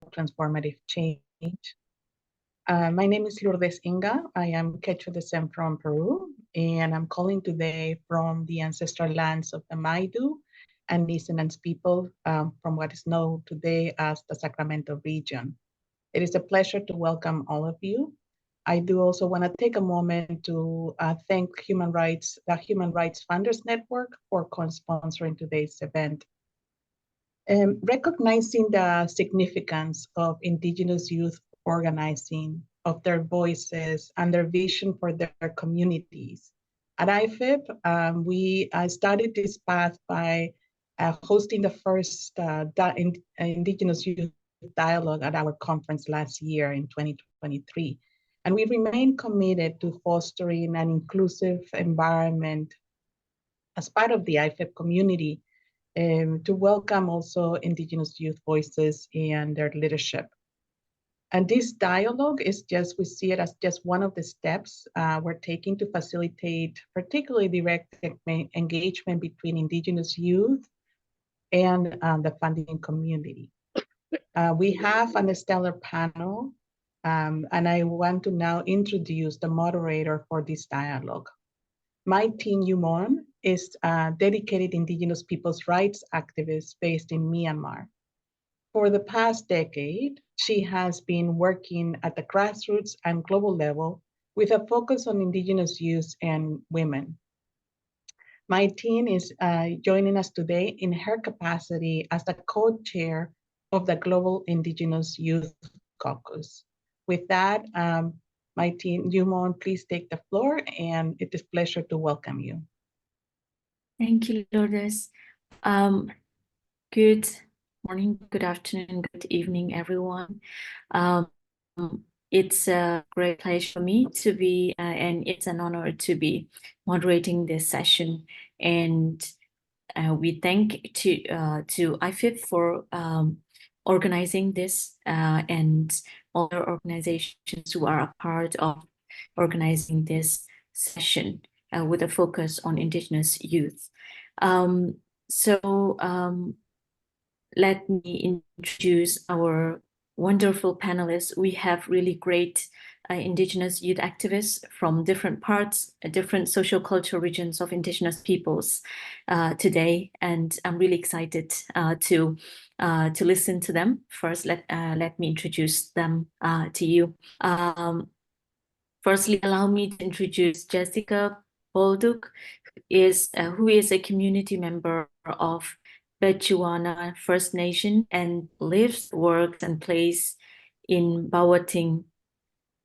transformative change. My name is Lourdes Inga. I am Quechua descent from Peru, and I'm calling today from the ancestral lands of the Maidu and Nisenans people from what is known today as the Sacramento region. It is a pleasure to welcome all of you. I do also want to take a moment to thank the Human Rights Funders Network for co-sponsoring today's event. Recognizing the significance of Indigenous youth organizing, of their voices and their vision for their communities. At IFIP, we started this path by hosting the first Indigenous Youth Dialogue at our conference last year in 2023. And we remain committed to fostering an inclusive environment as part of the IFIP community to welcome also Indigenous youth voices and their leadership. And this dialogue is we see it as just one of the steps we're taking to facilitate particularly direct engagement between Indigenous youth and the funding community. We have a stellar panel, and I want to now introduce the moderator for this dialogue. Mai Tin Yumon is a dedicated Indigenous people's rights activist based in Myanmar. For the past decade, she has been working at the grassroots and global level with a focus on Indigenous youth and women. Mai Tin is joining us today in her capacity as the co-chair of the Global Indigenous Youth Caucus. With that, Mai Tin Yumon, please take the floor, and it is a pleasure to welcome you. Thank you, Lourdes. Good morning, good afternoon, good evening, everyone. It's a great pleasure for me to be, and it's an honor to be moderating this session. And we thank to IFIP for organizing this and other organizations who are a part of organizing this session with a focus on Indigenous youth. Let me introduce our wonderful panelists. We have really great Indigenous youth activists from different parts, different social cultural regions of Indigenous peoples today, and I'm really excited to listen to them. First, let me introduce them to you. Firstly, allow me to introduce Jessica Bolduc, who is a community member of Bechuana First Nation and lives, works, and plays in Bawating,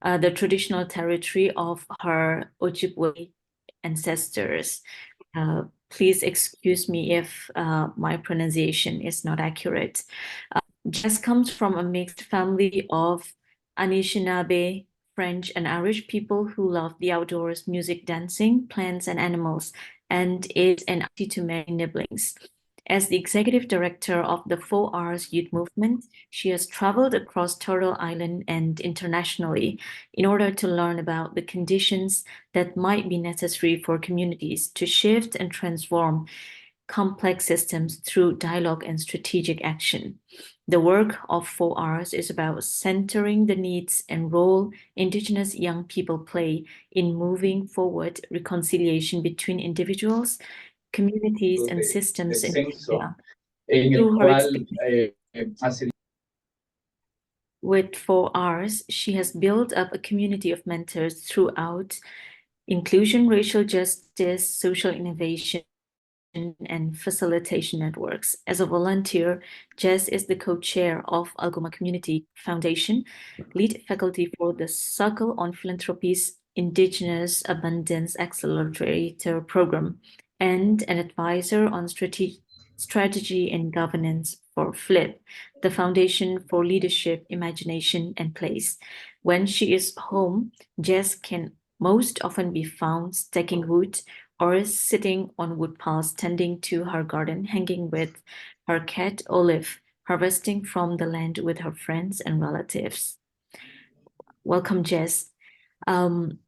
the traditional territory of her Ojibwe ancestors. Please excuse me if my pronunciation is not accurate. Jess comes from a mixed family of Anishinaabe, French, and Irish people who love the outdoors, music, dancing, plants, and animals, and is an auntie to many nibblings. As the executive director of the 4Rs Youth Movement, she has traveled across Turtle Island and internationally in order to learn about the conditions that might be necessary for communities to shift and transform complex systems through dialogue and strategic action. The work of 4Rs is about centering the needs and role Indigenous young people play in moving forward reconciliation between individuals, communities, and systems in India. With 4Rs, she has built up a community of mentors throughout inclusion, racial justice, social innovation, and facilitation networks. As a volunteer, Jess is the co-chair of Algoma Community Foundation, lead faculty for the Circle on Philanthropy's Indigenous Abundance Accelerator Program, and an advisor on strategy and governance for FLIP, the Foundation for Leadership, Imagination, and Place. When she is home, Jess can most often be found stacking wood or sitting on wood piles tending to her garden, hanging with her cat Olive, harvesting from the land with her friends and relatives. Welcome, Jess. And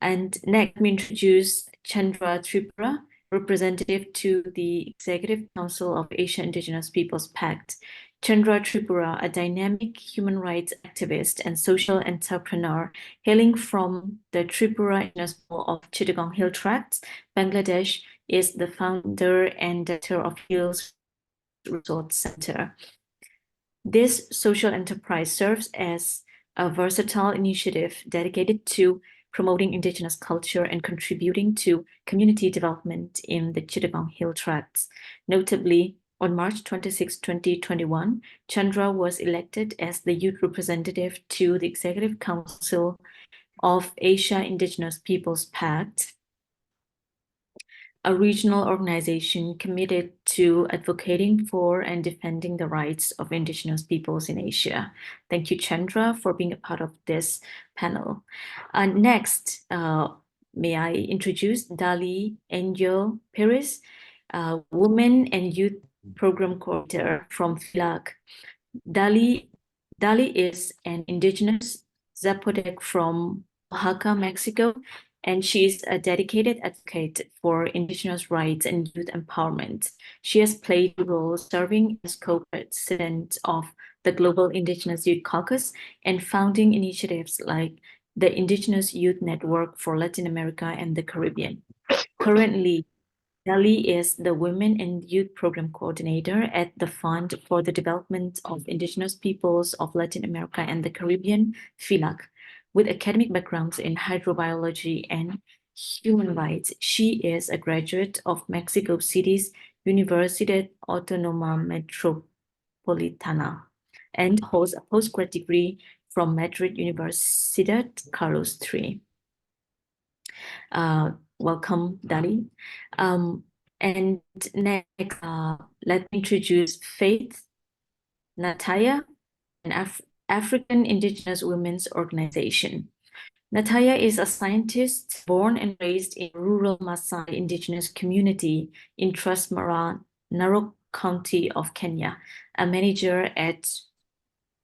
next, let me introduce Chandra Tripura, representative to the Executive Council of Asia Indigenous Peoples Pact. Chandra Tripura, a dynamic human rights activist and social entrepreneur hailing from the Tripura Indigenous People of Chittagong Hill Tracts, Bangladesh, is the founder and director of Hills Resort Center. This social enterprise serves as a versatile initiative dedicated to promoting Indigenous culture and contributing to community development in the Chittagong Hill Tracts. Notably, on March 26, 2021, Chandra was elected as the youth representative to the Executive Council of Asia Indigenous Peoples Pact, a regional organization committed to advocating for and defending the rights of Indigenous peoples in Asia. Thank you, Chandra, for being a part of this panel. Next, may I introduce Dali Angel Perez, Women and Youth Program Coordinator from FILAC. Dali is an Indigenous Zapotec from Oaxaca, Mexico, and she is a dedicated advocate for Indigenous rights and youth empowerment. She has played a role serving as co-president of the Global Indigenous Youth Caucus and founding initiatives like the Indigenous Youth Network for Latin America and the Caribbean. Currently, Dali is the Women and Youth Program Coordinator at the Fund for the Development of Indigenous Peoples of Latin America and the Caribbean, FILAC. With academic backgrounds in hydrobiology and human rights, she is a graduate of Mexico City's Universidad Autónoma Metropolitana and holds a postgrad degree from Madrid Universidad Carlos III. Welcome, Dali. And next, let me introduce Faith Nataya, an African Indigenous Women's Organization. Nataya is a scientist born and raised in rural Maasai Indigenous community in Transmara, Narok County of Kenya, a manager at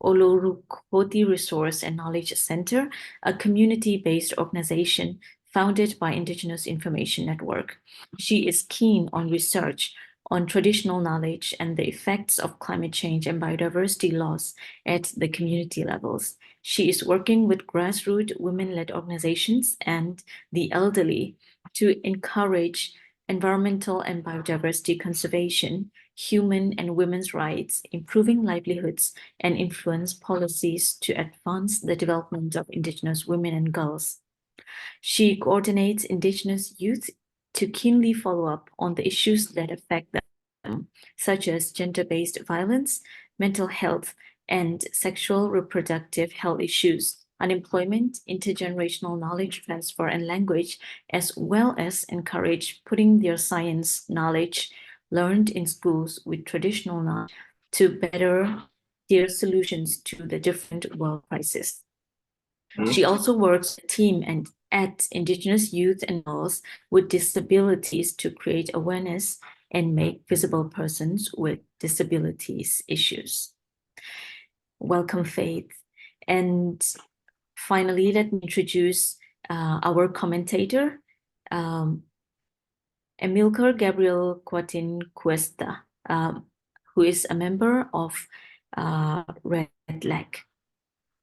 Olorukoti Resource and Knowledge Center, a community-based organization founded by Indigenous Information Network. She is keen on research on traditional knowledge and the effects of climate change and biodiversity loss at the community levels. She is working with grassroots women-led organizations and the elderly to encourage environmental and biodiversity conservation, human and women's rights, improving livelihoods, and influence policies to advance the development of Indigenous women and girls. She coordinates Indigenous youth to keenly follow up on the issues that affect them, such as gender-based violence, mental health, and sexual reproductive health issues, unemployment, intergenerational knowledge transfer, and language, as well as encourage putting their science knowledge learned in schools with traditional knowledge to better their solutions to the different world crises. She also works with a team and at Indigenous youth and girls with disabilities to create awareness and make visible persons with disabilities issues. Welcome, Faith. And finally, let me introduce our commentator, Emilcar Gabriel Cuatin Cuesta, who is a member of Red Leg.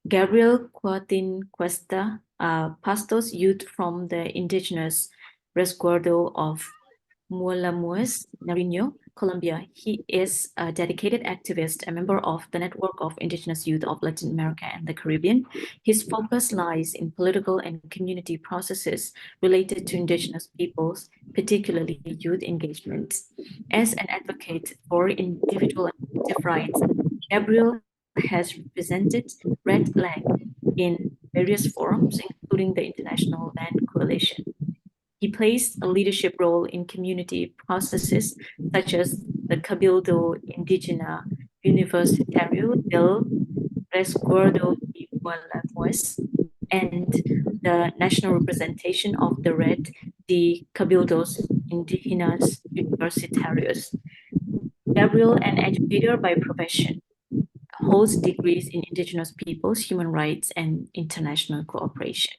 Gabriel Cuatin Cuesta pastors youth from the Indigenous Resguardo of Muelamues, Nariño, Colombia. He is a dedicated activist, a member of the Network of Indigenous Youth of Latin America and the Caribbean. His focus lies in political and community processes related to Indigenous peoples, particularly youth engagement. As an advocate for individual and collective rights, Gabriel has represented Red Flag in various forums, including the International Land Coalition. He plays a leadership role in community processes such as the Cabildo Indígena Universitario del Resguardo de Muelamues and the national representation of the Red de Cabildos Indígenas Universitarios. Gabriel, an educator by profession, holds degrees in Indigenous peoples, human rights, and international cooperation.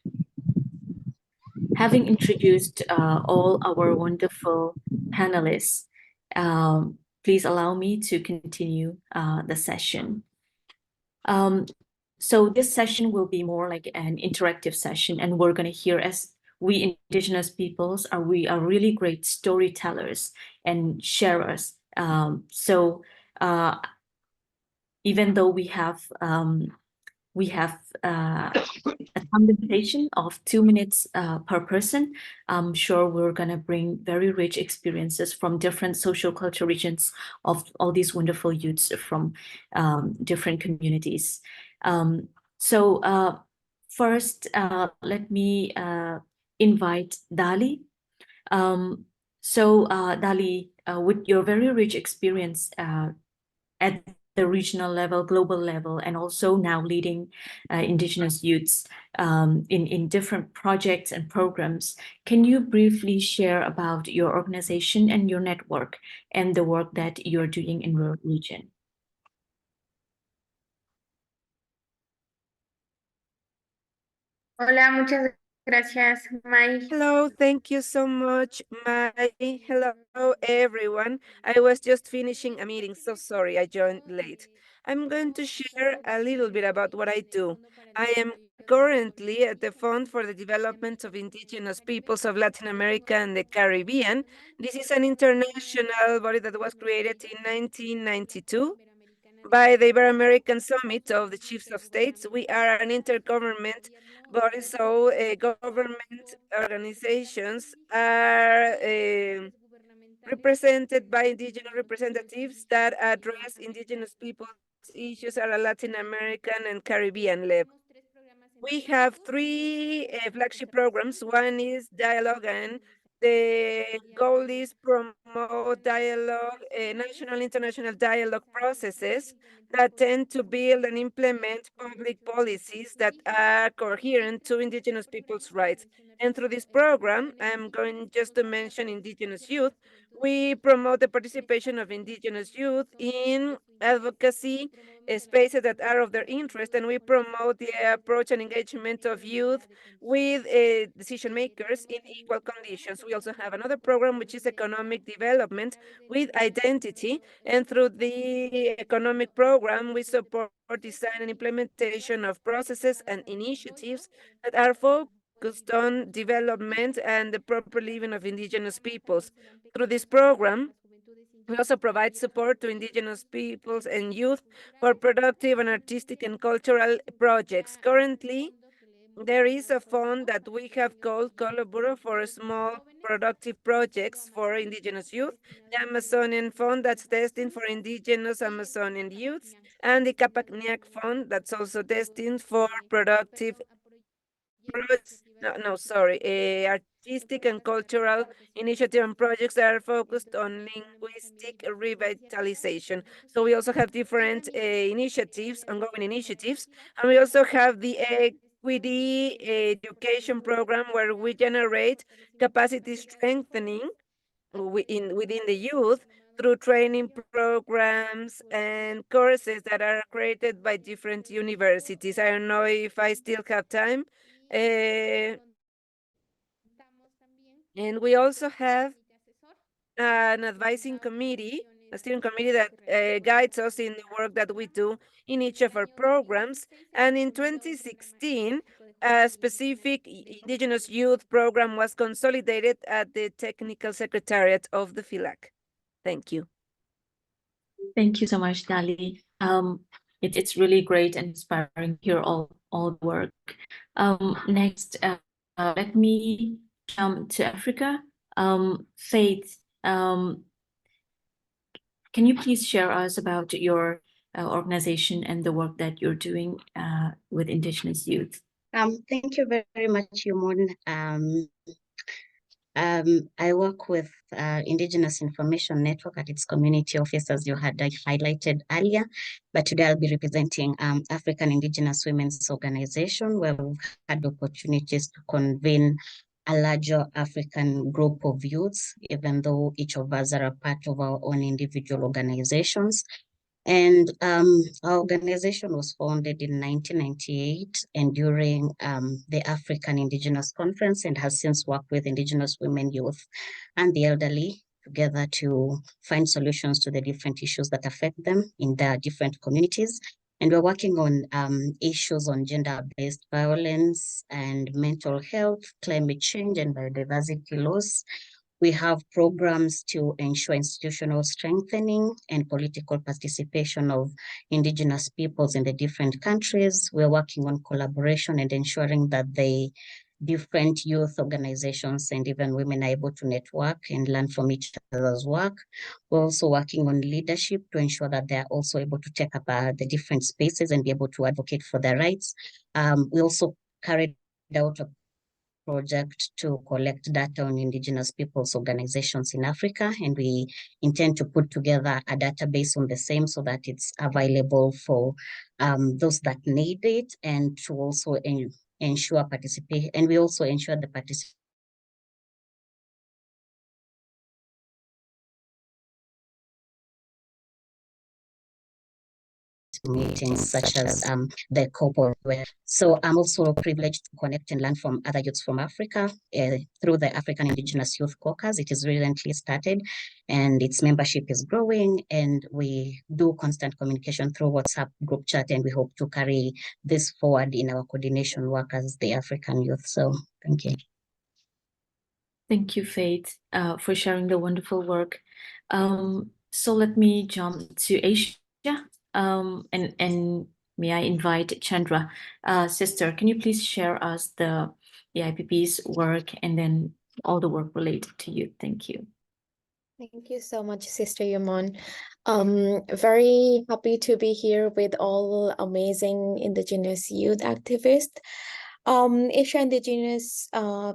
Having introduced all our wonderful panelists, please allow me to continue the session. So this session will be more like an interactive session, and we're going to hear, as we Indigenous peoples we are really great storytellers and sharers. So even though we have a time limitation of 2 minutes per person, I'm sure we're going to bring very rich experiences from different social cultural regions of all these wonderful youths from different communities. So first, let me invite Dali. Dali, with your very rich experience at the regional level, global level, and also now leading Indigenous youths in different projects and programs, can you briefly share about your organization and your network and the work that you're doing in your region? Hola, muchas gracias, Mai. Hello, thank you so much, Mai. Hello, everyone. I was just finishing a meeting, so sorry I joined late. I'm going to share a little bit about what I do. I am currently at the Fund for the Development of Indigenous Peoples of Latin America and the Caribbean. This is an international body that was created in 1992 by the Ibero-American Summit of the Chiefs of States. We are an intergovernment body, so government organizations are represented by indigenous representatives that address indigenous people's issues at a Latin American and Caribbean level. We have three flagship programs. One is dialogue, and the goal is promote dialogue, national, international dialogue processes that tend to build and implement public policies that are coherent to indigenous people's rights. And through this program, I'm going just to mention Indigenous Youth. We promote the participation of Indigenous youth in advocacy spaces that are of their interest, and we promote the approach and engagement of youth with decision makers in equal conditions. We also have another program, which is economic development with identity, and through the economic program, we support design and implementation of processes and initiatives that are focused on development and the proper living of indigenous peoples. Through this program, we also provide support to indigenous peoples and youth for productive and artistic and cultural projects. Currently, there is a fund that we have called Colaboro for small productive projects for indigenous youth, the Amazonian Fund that's destined for indigenous Amazonian youths, and the Capacniac Fund that's also destined for productive artistic and cultural initiative and projects that are focused on linguistic revitalization. So we also have different initiatives, ongoing initiatives, and we also have the equity education program where we generate capacity strengthening within the youth through training programs and courses that are created by different universities. I don't know if I still have time. And we also have an advising committee, a steering committee that guides us in the work that we do in each of our programs. And in 2016, a specific Indigenous Youth program was consolidated at the Technical Secretariat of the FILAC. Thank you. Thank you so much, Dali. It's really great and inspiring to hear all the work. Next, let me jump to Africa. Faith, can you please share us about your organization and the work that you're doing with Indigenous youth? Thank you very much, Yumon. I work with Indigenous Information Network at its community office, as you had highlighted earlier. But today I'll be representing African Indigenous Women's Organization, where we've had opportunities to convene a larger African group of youths, even though each of us are a part of our own individual organizations. And our organization was founded in 1998 and during the African Indigenous Conference, and has since worked with Indigenous women, youth, and the elderly together to find solutions to the different issues that affect them in their different communities. And we're working on issues on gender-based violence and mental health, climate change, and biodiversity loss. We have programs to ensure institutional strengthening and political participation of Indigenous peoples in the different countries. We're working on collaboration and ensuring that the different youth organizations and even women are able to network and learn from each other's work. We're also working on leadership to ensure that they're also able to take up the different spaces and be able to advocate for their rights. We also carried out a project to collect data on Indigenous peoples organizations in Africa, and we intend to put together a database on the same so that it's available for those that need it, and to also ensure participation. And we also ensure the participation meetings such as the COPO. So I'm also privileged to connect and learn from other youths from Africa through the African Indigenous Youth Caucus. It is recently started and its membership is growing, and we do constant communication through WhatsApp group chat, and we hope to carry this forward in our coordination work as the African youth. So thank you. Thank you, Faith, for sharing the wonderful work. So let me jump to Asia. And may I invite Chandra. Sister, can you please share us the IFIP's work and then all the work related to you? Thank you. Thank you so much, Sister Yamon. Very happy to be here with all amazing Indigenous youth activists. Asia Indigenous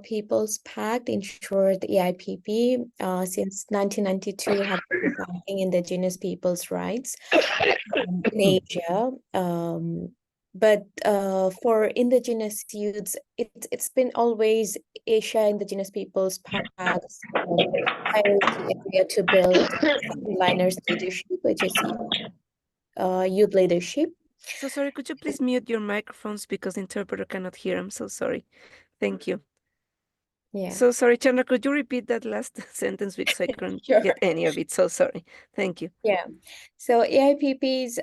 Peoples Pact, in short, EIPP, since 1992 have been fighting Indigenous people's rights in Asia. But for Indigenous youths, it's been always Asia Indigenous Peoples Pact's priority area to build liners leadership, which is youth leadership. So sorry, could you please mute your microphones because the interpreter cannot hear? I'm so sorry. Thank you. Yeah. So sorry, Chandra, could you repeat that last sentence because I couldn't Sure. get any of it? So sorry. Thank you. Yeah. So EIPP's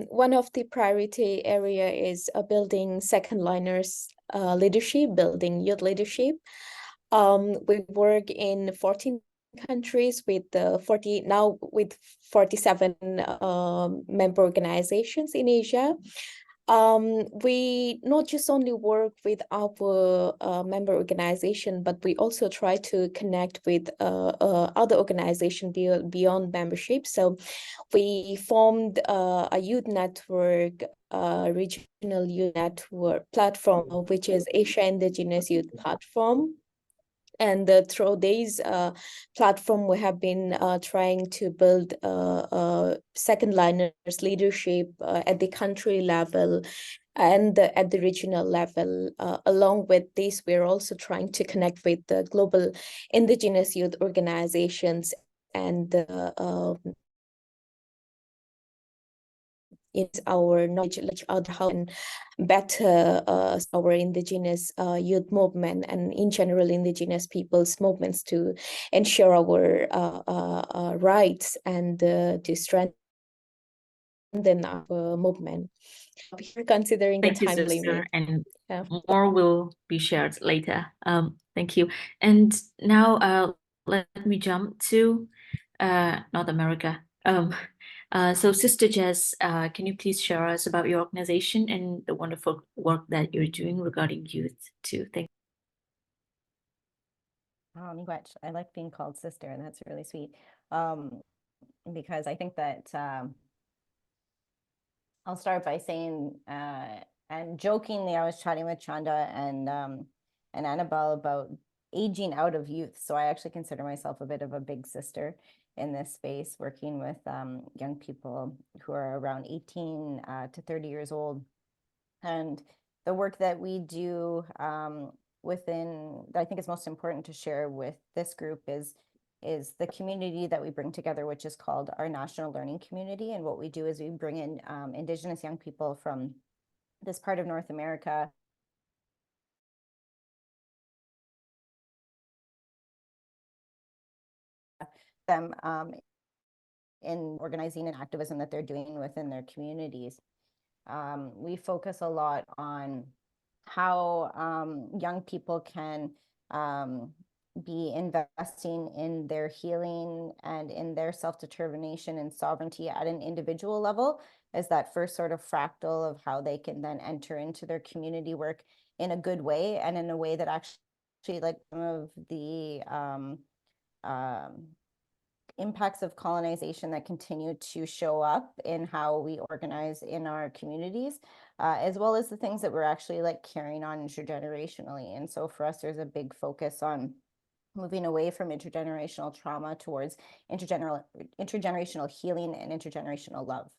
one of the priority area is building second liners leadership, building youth leadership. We work in 14 countries with 47 member organizations in Asia. We not just only work with our member organization, but we also try to connect with other organizations beyond membership. So we formed a youth network, regional youth network platform, which is Asia Indigenous Youth Platform. And through this platform, we have been trying to build second liners leadership at the country level and at the regional level. Along with this, we're also trying to connect with the global Indigenous youth organizations and it's our knowledge of how and better our Indigenous youth movement and in general Indigenous people's movements to ensure our rights and to strengthen our movement. Considering Thank the you, time sister, limit. and Yeah. more will be shared later. Thank you. And now let me jump to North America. So Sister Jess, can you please share us about your organization and the wonderful work that you're doing regarding youth too? Thank you. Oh, Miigwech. I like being called sister, and that's really sweet. Because I think that I'll start by saying, and jokingly, I was chatting with Chanda and Annabelle about aging out of youth. So I actually consider myself a bit of a big sister in this space, working with young people who are around 18 to 30 years old. And the work that we do within, that I think is most important to share with this group is the community that we bring together, which is called our National Learning Community. And what we do is we bring in Indigenous young people from this part of North America them in organizing and activism that they're doing within their communities. We focus a lot on how young people can be investing in their healing and in their self-determination and sovereignty at an individual level as that first sort of fractal of how they can then enter into their community work in a good way, and in a way that actually, like some of the impacts of colonization that continue to show up in how we organize in our communities, as well as the things that we're actually like carrying on intergenerationally. And so for us, there's a big focus on moving away from intergenerational trauma towards intergenerational healing and intergenerational love.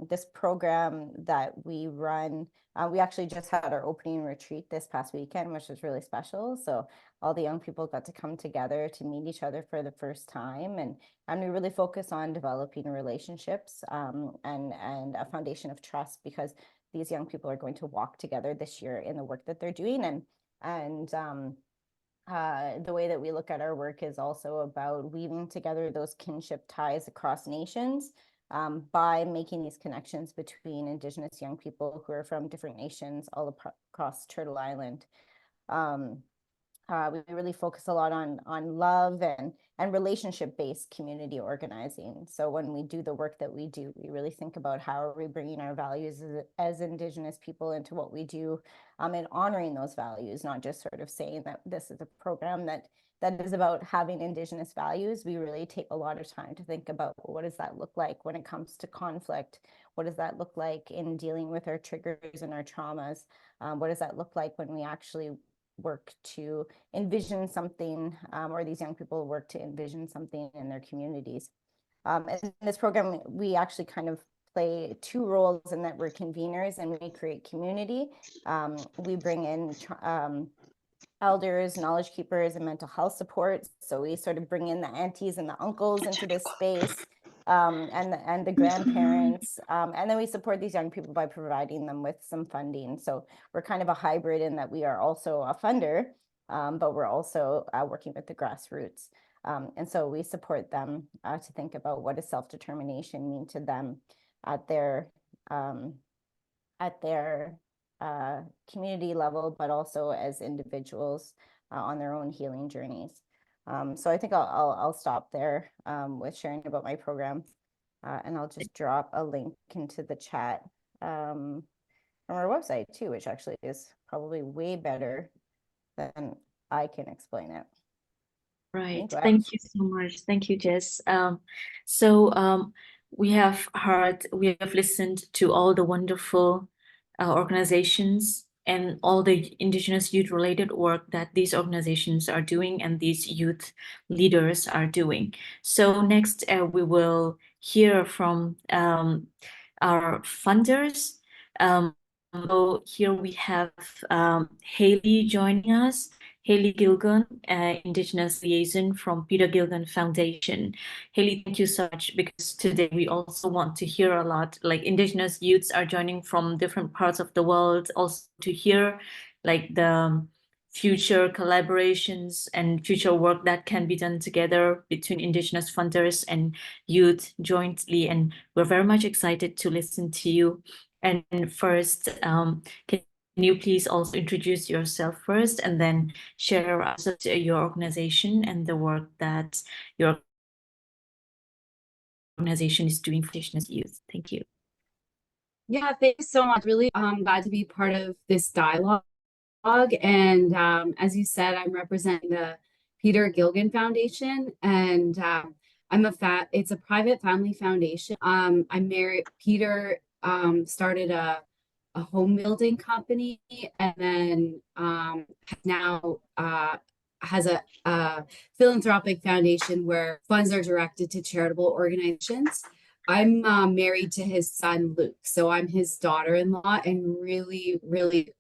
This program that we run, we actually just had our opening retreat this past weekend, which was really special. So all the young people got to come together to meet each other for the first time. And we really focus on developing relationships and a foundation of trust, because these young people are going to walk together this year in the work that they're doing. And the way that we look at our work is also about weaving together those kinship ties across nations, by making these connections between Indigenous young people who are from different nations all across Turtle Island. We really focus a lot on love and relationship-based community organizing. So when we do the work that we do, we really think about how are we bringing our values as Indigenous people into what we do, and honoring those values, not just sort of saying that this is a program that is about having Indigenous values. We really take a lot of time to think about, well, what does that look like when it comes to conflict? What does that look like in dealing with our triggers and our traumas? What does that look like when we actually work to envision something, or these young people work to envision something in their communities? And in this program, we actually kind of play two roles in that we're conveners and we create community. We bring in elders, knowledge keepers, and mental health support. So we sort of bring in the aunties and the uncles into this space, and the grandparents. And then we support these young people by providing them with some funding. So we're kind of a hybrid in that we are also a funder, but we're also working with the grassroots. And so we support them to think about what does self-determination mean to them at their community level, but also as individuals on their own healing journeys. So I think I'll stop there with sharing about my program, and I'll just drop a link into the chat from our website too, which actually is probably way better than I can explain it. Right. Thank you so much. Thank you, Jess. We have listened to all the wonderful organizations and all the Indigenous youth related work that these organizations are doing and these youth leaders are doing. So next we will hear from our funders. So here we have Haley joining us. Haley Gilgun, Indigenous Liaison from Peter Gilgun Foundation. Haley, thank you so much, because today we also want to hear a lot, like Indigenous youths are joining from different parts of the world, also to hear like the future collaborations and future work that can be done together between Indigenous funders and youth jointly. And we're very much excited to listen to you. And first, can you please also introduce yourself first and then share also your organization and the work that your organization is doing for Indigenous youth? Thank you. Yeah, thank you so much. Really glad to be part of this dialogue. And as you said, I'm representing the Peter Gilgun Foundation, and it's a private family foundation. I'm married. Peter started a home building company, and then now has a philanthropic foundation where funds are directed to charitable organizations. I'm married to his son, Luke, so I'm his daughter-in-law, and really, really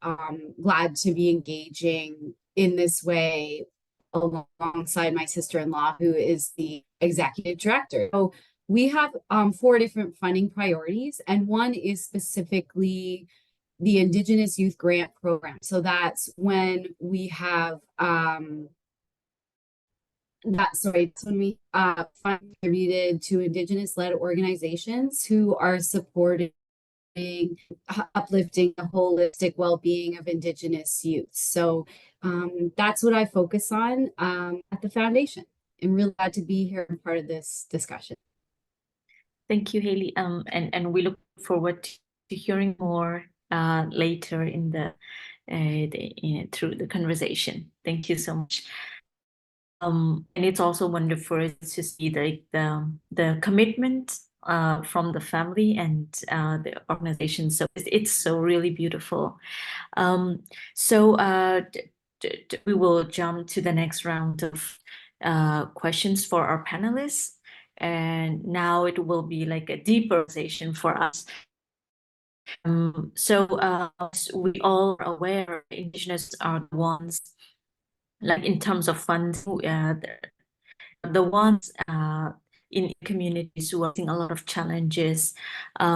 glad to be engaging in this way alongside my sister-in-law, who is the executive director. So we have 4 different funding priorities, and one is specifically the Indigenous Youth Grant Program. So that's when we have that's when we contributed to Indigenous-led organizations who are supporting uplifting the holistic well-being of Indigenous youth. So that's what I focus on at the foundation. I'm really glad to be here and part of this discussion. Thank you, Haley. And we look forward to hearing more later in through the conversation. Thank you so much. And it's also wonderful to see the commitment from the family and the organization. So it's so really beautiful. So we will jump to the next round of questions for our panelists. And now it will be like a deeper conversation for us. As we all are aware, Indigenous are the ones, like in terms of funds, the ones in communities who are facing a lot of challenges. We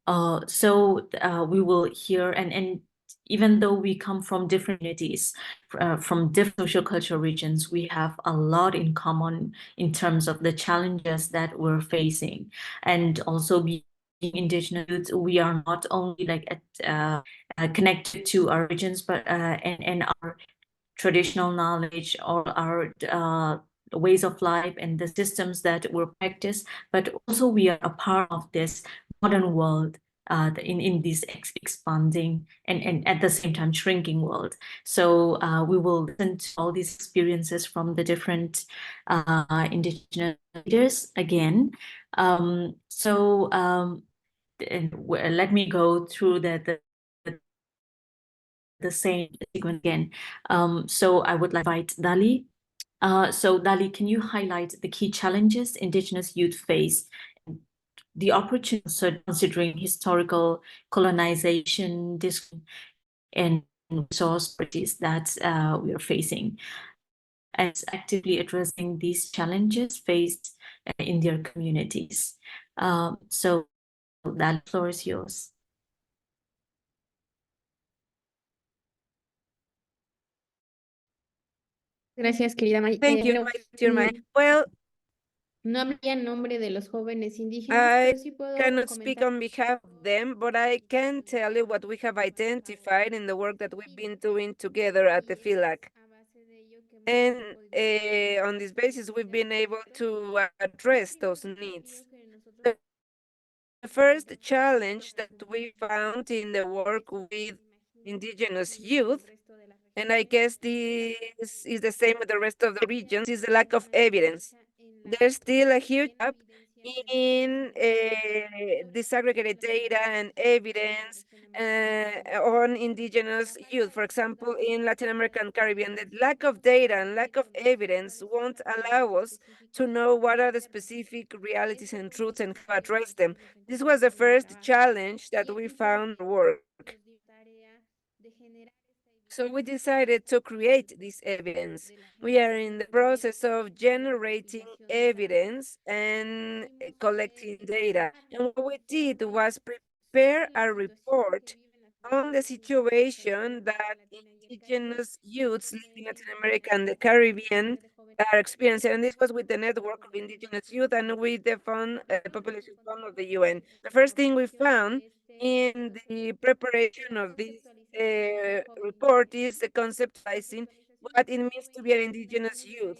will hear, and even though we come from different communities, from different social cultural regions, we have a lot in common in terms of the challenges that we're facing. And also being Indigenous youth, we are not only like connected to our regions, but and our traditional knowledge or our ways of life and the systems that were practiced, but also we are a part of this modern world in this expanding and at the same time shrinking world. So we will listen to all these experiences from the different Indigenous leaders again. Let me go through the same sequence again. So I would like to invite Dali. So Dali, can you highlight the key challenges Indigenous youth face, the opportunities considering historical colonization, and resource priorities that we are facing, and actively addressing these challenges faced in their communities. So that floor is yours. Gracias, querida May. Thank you, dear May. Well, no hablaría en nombre de los jóvenes indígenas, I pero sí puedo cannot speak on behalf of them, but I can tell you what we have identified in the work that we've been doing together at the FILAC. And on this basis, we've been able to address those needs. The first challenge that we found in the work with Indigenous youth, and I guess this is the same with the rest of the regions, is the lack of evidence. There's still a huge gap in disaggregated data and evidence on Indigenous youth. For example, in Latin America and Caribbean, the lack of data and lack of evidence won't allow us to know what are the specific realities and truths and how to address them. This was the first challenge that we found in our work. So we decided to create this evidence. We are in the process of generating evidence and collecting data. And what we did was prepare a report on the situation that Indigenous youths living in Latin America and the Caribbean are experiencing. And this was with the network of Indigenous youth and with the fund, population fund of the UN. The first thing we found in the preparation of this report is the conceptualizing what it means to be an Indigenous youth.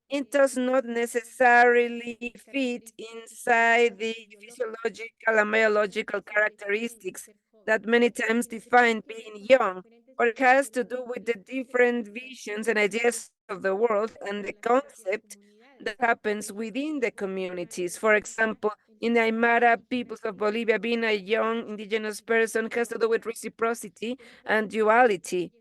It does not necessarily fit inside the physiological and biological characteristics that many times define being young, or it has to do with the different visions and ideas of the world and the concept that happens within the communities. For example, in the Aymara peoples of Bolivia, being a young Indigenous person has to do with reciprocity and duality,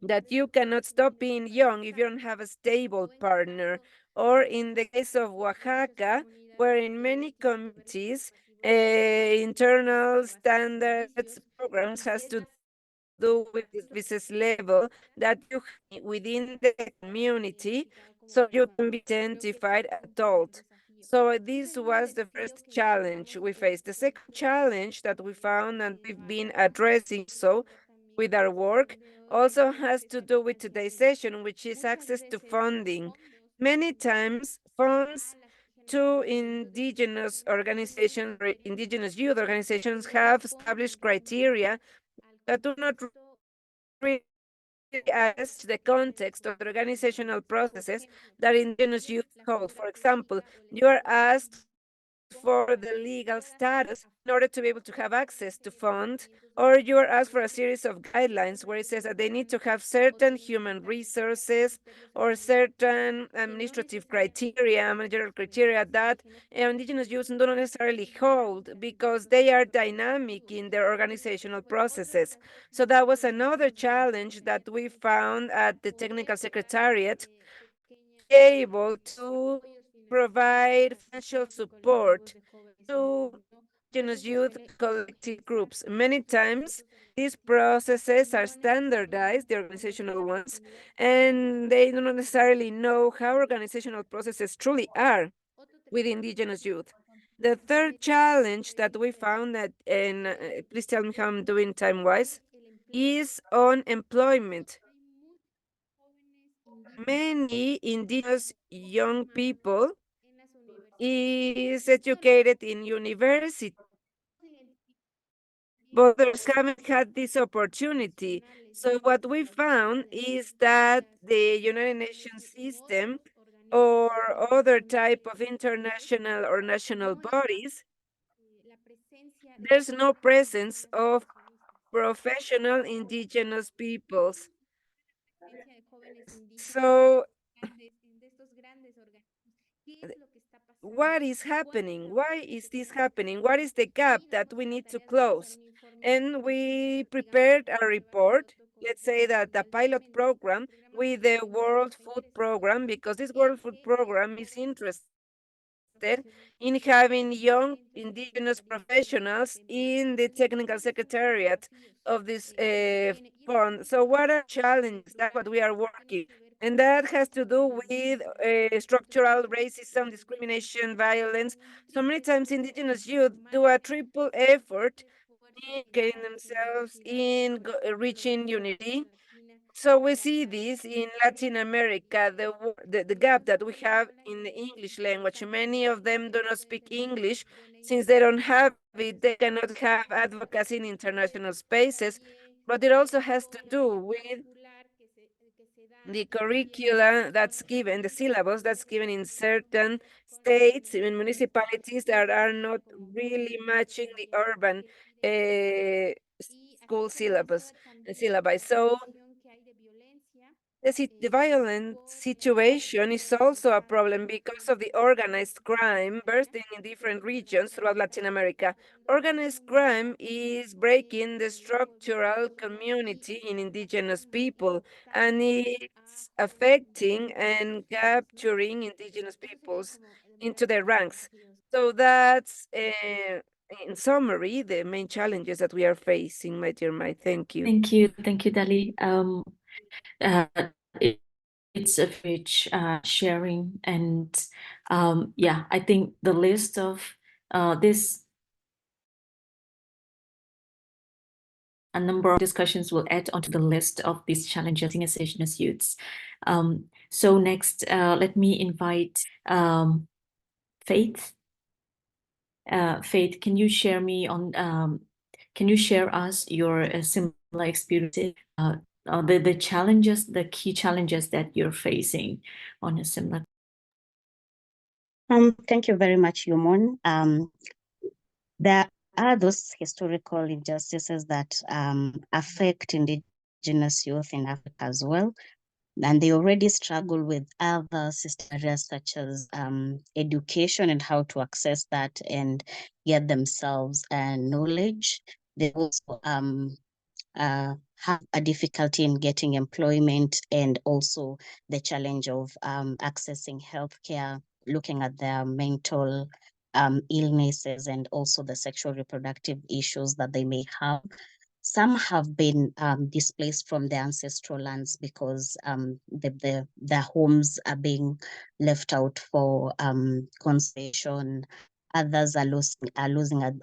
that you cannot stop being young if you don't have a stable partner. Or in the case of Oaxaca, where in many communities, internal standards programs has to do with this business level that you have within the community, so you can be identified adult. So this was the first challenge we faced. The second challenge that we found and we've been addressing so with our work also has to do with today's session, which is access to funding. many times funds to indigenous organizations or indigenous youth organizations have established criteria that do not really address the context of the organizational processes that indigenous youth hold. For example, you are asked for the legal status in order to be able to have access to funds, or you are asked for a series of guidelines where it says that they need to have certain human resources or certain administrative criteria, managerial criteria that indigenous youths do not necessarily hold because they are dynamic in their organizational processes. So that was another challenge that we found at the technical secretariat, able to provide financial support to indigenous youth collective groups. Many times, these processes are standardized, the organizational ones, and they do not necessarily know how organizational processes truly are with indigenous youth. The third challenge that we found that, and please tell me how I'm doing time-wise, is on employment. Many indigenous young people is educated in university, but others haven't had this opportunity. So what we found is that the United Nations system or other type of international or national bodies, there's no presence of professional indigenous peoples. So what is happening? Why is this happening? What is the gap that we need to close? And we prepared a report, let's say that the pilot program with the World Food Program, because this World Food Program is interested in having young indigenous professionals in the technical secretariat of this fund. So what are challenges? That's what we are working. And that has to do with structural racism, discrimination, violence. So many times indigenous youth do a triple effort in getting themselves in reaching unity. So we see this in Latin America, the gap that we have in the English language. Many of them do not speak English. Since they don't have it, they cannot have advocacy in international spaces. But it also has to do with the curricula that's given, the syllabus that's given in certain states, in municipalities that are not really matching the urban school syllabus and syllabi. So the violent situation is also a problem because of the organized crime bursting in different regions throughout Latin America. Organized crime is breaking the structural community in indigenous people, and it's affecting and capturing indigenous peoples into their ranks. So that's, in summary, the main challenges that we are facing, my dear Mai. Thank you. Thank you, Dali. Uh, it, it's a rich sharing, and yeah, I think the list of this, a number of discussions will add onto the list of these challenges as indigenous youths. So next, let me invite Faith. Faith, can you share me on? Can you share us your similar experiences? The challenges, the key challenges that you're facing on a similar. Thank you very much, Yumon. There are those historical injustices that affect indigenous youth in Africa as well. And they already struggle with other system areas such as education and how to access that and get themselves knowledge. They also have a difficulty in getting employment, and also the challenge of accessing healthcare, looking at their mental illnesses, and also the sexual reproductive issues that they may have. Some have been displaced from their ancestral lands because their homes are being left out for conservation, others are losing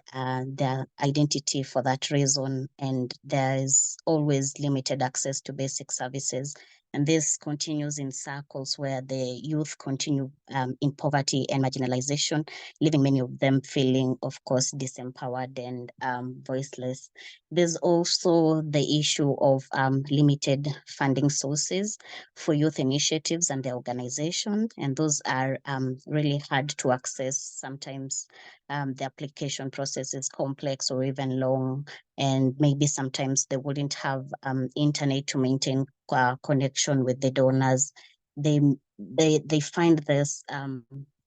their identity for that reason, and there is always limited access to basic services. And this continues in circles where the youth continue in poverty and marginalization, leaving many of them feeling, of course, disempowered and voiceless. There's also the issue of limited funding sources for youth initiatives and their organization, and those are really hard to access. Sometimes the application process is complex or even long, and maybe sometimes they wouldn't have internet to maintain connection with the donors. They find this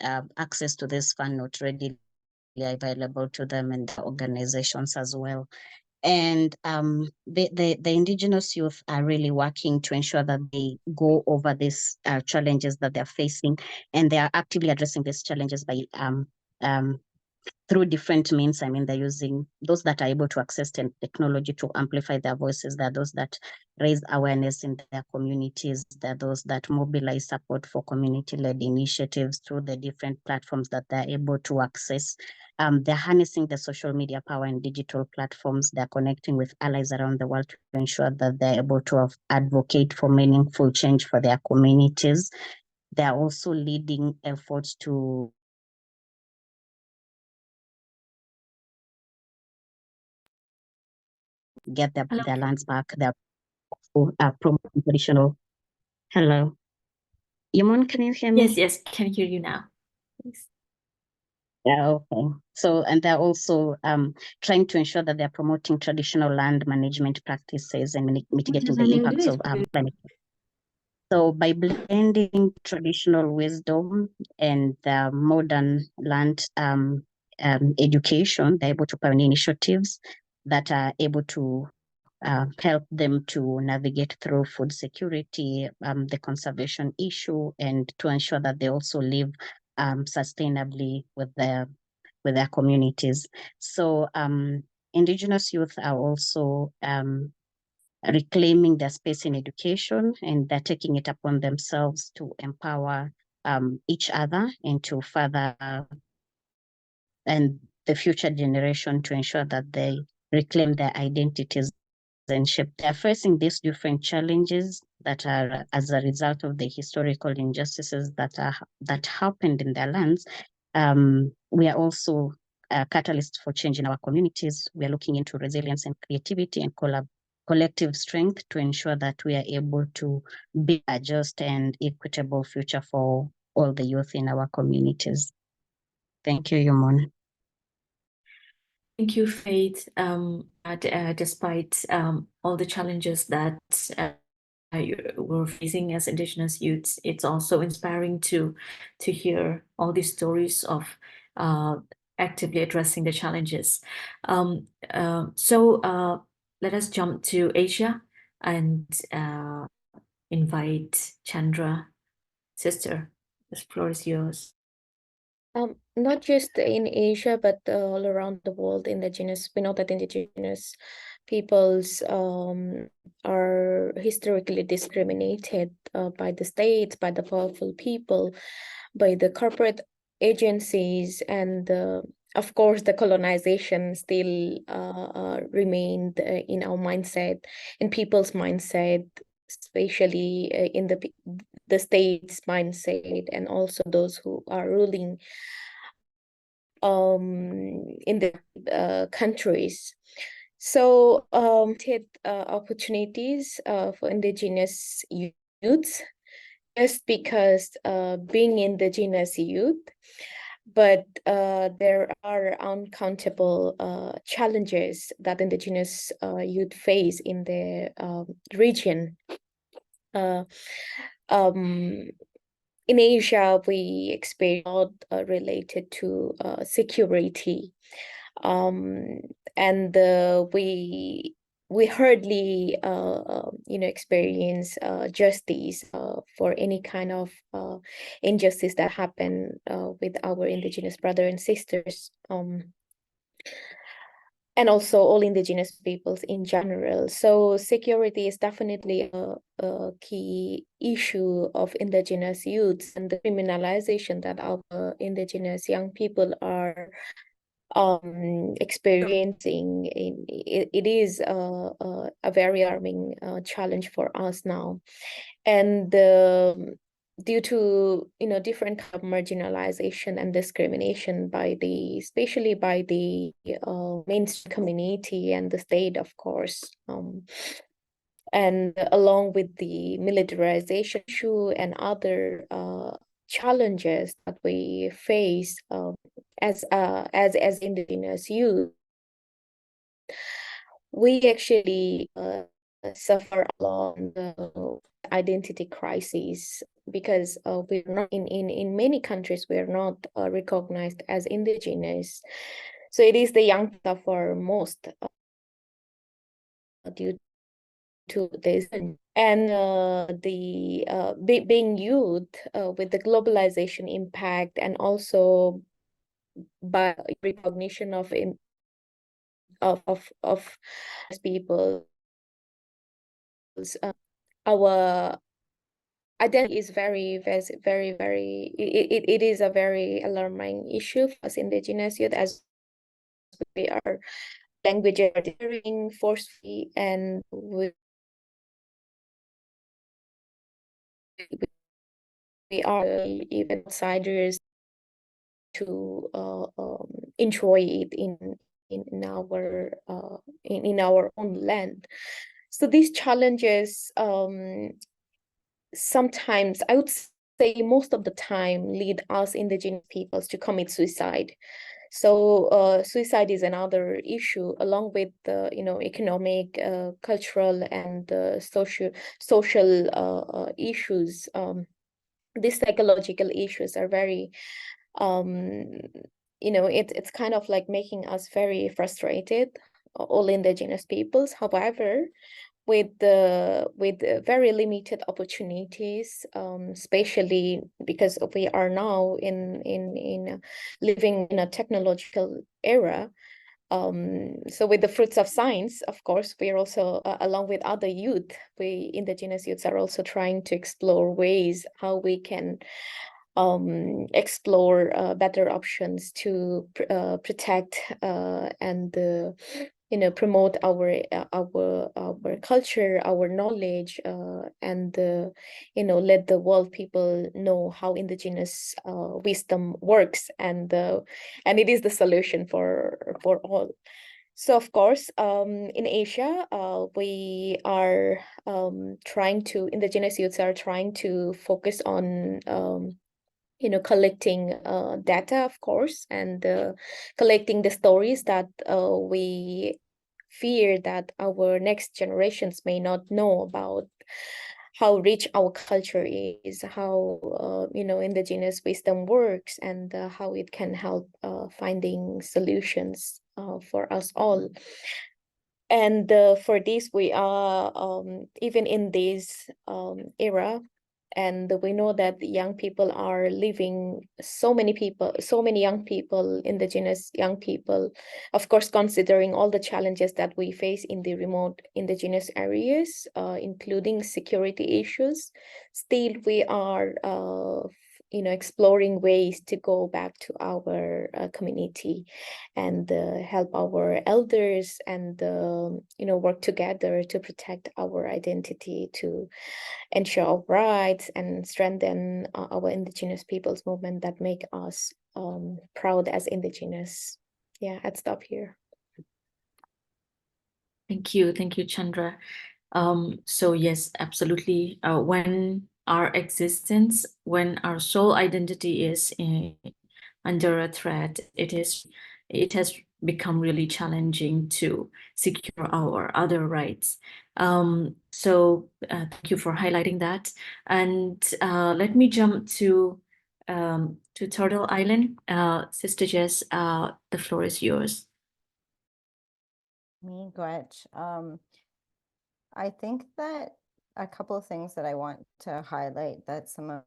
access to this fund not readily available to them and the organizations as well. And the Indigenous youth are really working to ensure that they go over these challenges that they're facing, and they are actively addressing these challenges by through different means. I mean, they're using those that are able to access technology to amplify their voices. There are those that raise awareness in their communities. There are those that mobilize support for community-led initiatives through the different platforms that they're able to access. They're harnessing the social media power and digital platforms. They're connecting with allies around the world to ensure that they're able to advocate for meaningful change for their communities. They're also leading efforts to get their lands back. They're promoting traditional. Hello. Yamon, can you hear me? Yes, can hear you now. Please. Yeah, okay. So, and they're also trying to ensure that they're promoting traditional land management practices and mitigating the impacts of climate change. So by blending traditional wisdom and modern land education, they're able to pioneer initiatives that are able to help them to navigate through food security, the conservation issue, and to ensure that they also live sustainably with their communities. So Indigenous youth are also reclaiming their space in education, and they're taking it upon themselves to empower each other and to further and the future generation to ensure that they reclaim their identities and shape. They're facing these different challenges that are as a result of the historical injustices that happened in their lands. We are also a catalyst for change in our communities. We are looking into resilience and creativity and collective strength to ensure that we are able to build a just and equitable future for all the youth in our communities. Thank you, Yumon. Thank you, Faith. Despite all the challenges that we're facing as Indigenous youths, it's also inspiring to hear all these stories of actively addressing the challenges. So let us jump to Asia and invite Chandra, sister. The floor is yours. Not just in Asia, but all around the world, we know that indigenous peoples are historically discriminated by the state, by the powerful people, by the corporate agencies, and of course, the colonization still remained in our mindset, in people's mindset, especially in the state's mindset, and also those who are ruling in the countries. So opportunities for indigenous youths, just because being indigenous youth, but there are uncountable challenges that indigenous youth face in the region. In Asia, we experience a lot related to security, and we hardly experience justice for any kind of injustice that happen with our indigenous brothers and sisters. and also all indigenous peoples in general. So security is definitely a key issue of indigenous youths, and the criminalization that our indigenous young people are experiencing. It is a very alarming challenge for us now. And due to different kind of marginalization and discrimination by especially by the mainstream community and the state, of course, and along with the militarization issue and other challenges that we face as indigenous youth, we actually suffer along the identity crisis, because we're not in many countries we're not recognized as indigenous. So it is the young people suffer most due to this. And being youth with the globalization impact, and also by recognition of people, our identity is it is a very alarming issue for us indigenous youth, as we are languages are disappearing forcefully, and we are even outsiders to enjoy it in our own land. So these challenges sometimes, I would say most of the time, lead us indigenous peoples to commit suicide. So suicide is another issue, along with the economic, cultural, and social issues. These psychological issues are very it's kind of like making us very frustrated, all indigenous peoples. However, with very limited opportunities, especially because we are now living in a technological era. So with the fruits of science, of course, we are also, along with other youth, we indigenous youths are also trying to explore ways how we can explore better options to protect and promote our culture, our knowledge, and let the world people know how indigenous wisdom works, and it is the solution for all. So of course, in Asia, we are indigenous youths are trying to focus on collecting data, of course, and collecting the stories that we fear that our next generations may not know about, how rich our culture is, how indigenous wisdom works, and how it can help finding solutions for us all. And for this, we are even in this era, and we know that young people are living, so many young people, indigenous young people, of course, considering all the challenges that we face in the remote indigenous areas, including security issues. Still, we are exploring ways to go back to our community and help our elders, and work together to protect our identity, to ensure our rights, and strengthen our indigenous peoples movement that make us proud as indigenous. Yeah, I'd stop here. Thank you, Chandra. So yes, absolutely. When our sole identity is under a threat, it has become really challenging to secure our other rights. So thank you for highlighting that. And let me jump to Turtle Island. Sister Jess, the floor is yours. Me, go ahead. I think that a couple of things that I want to highlight that some of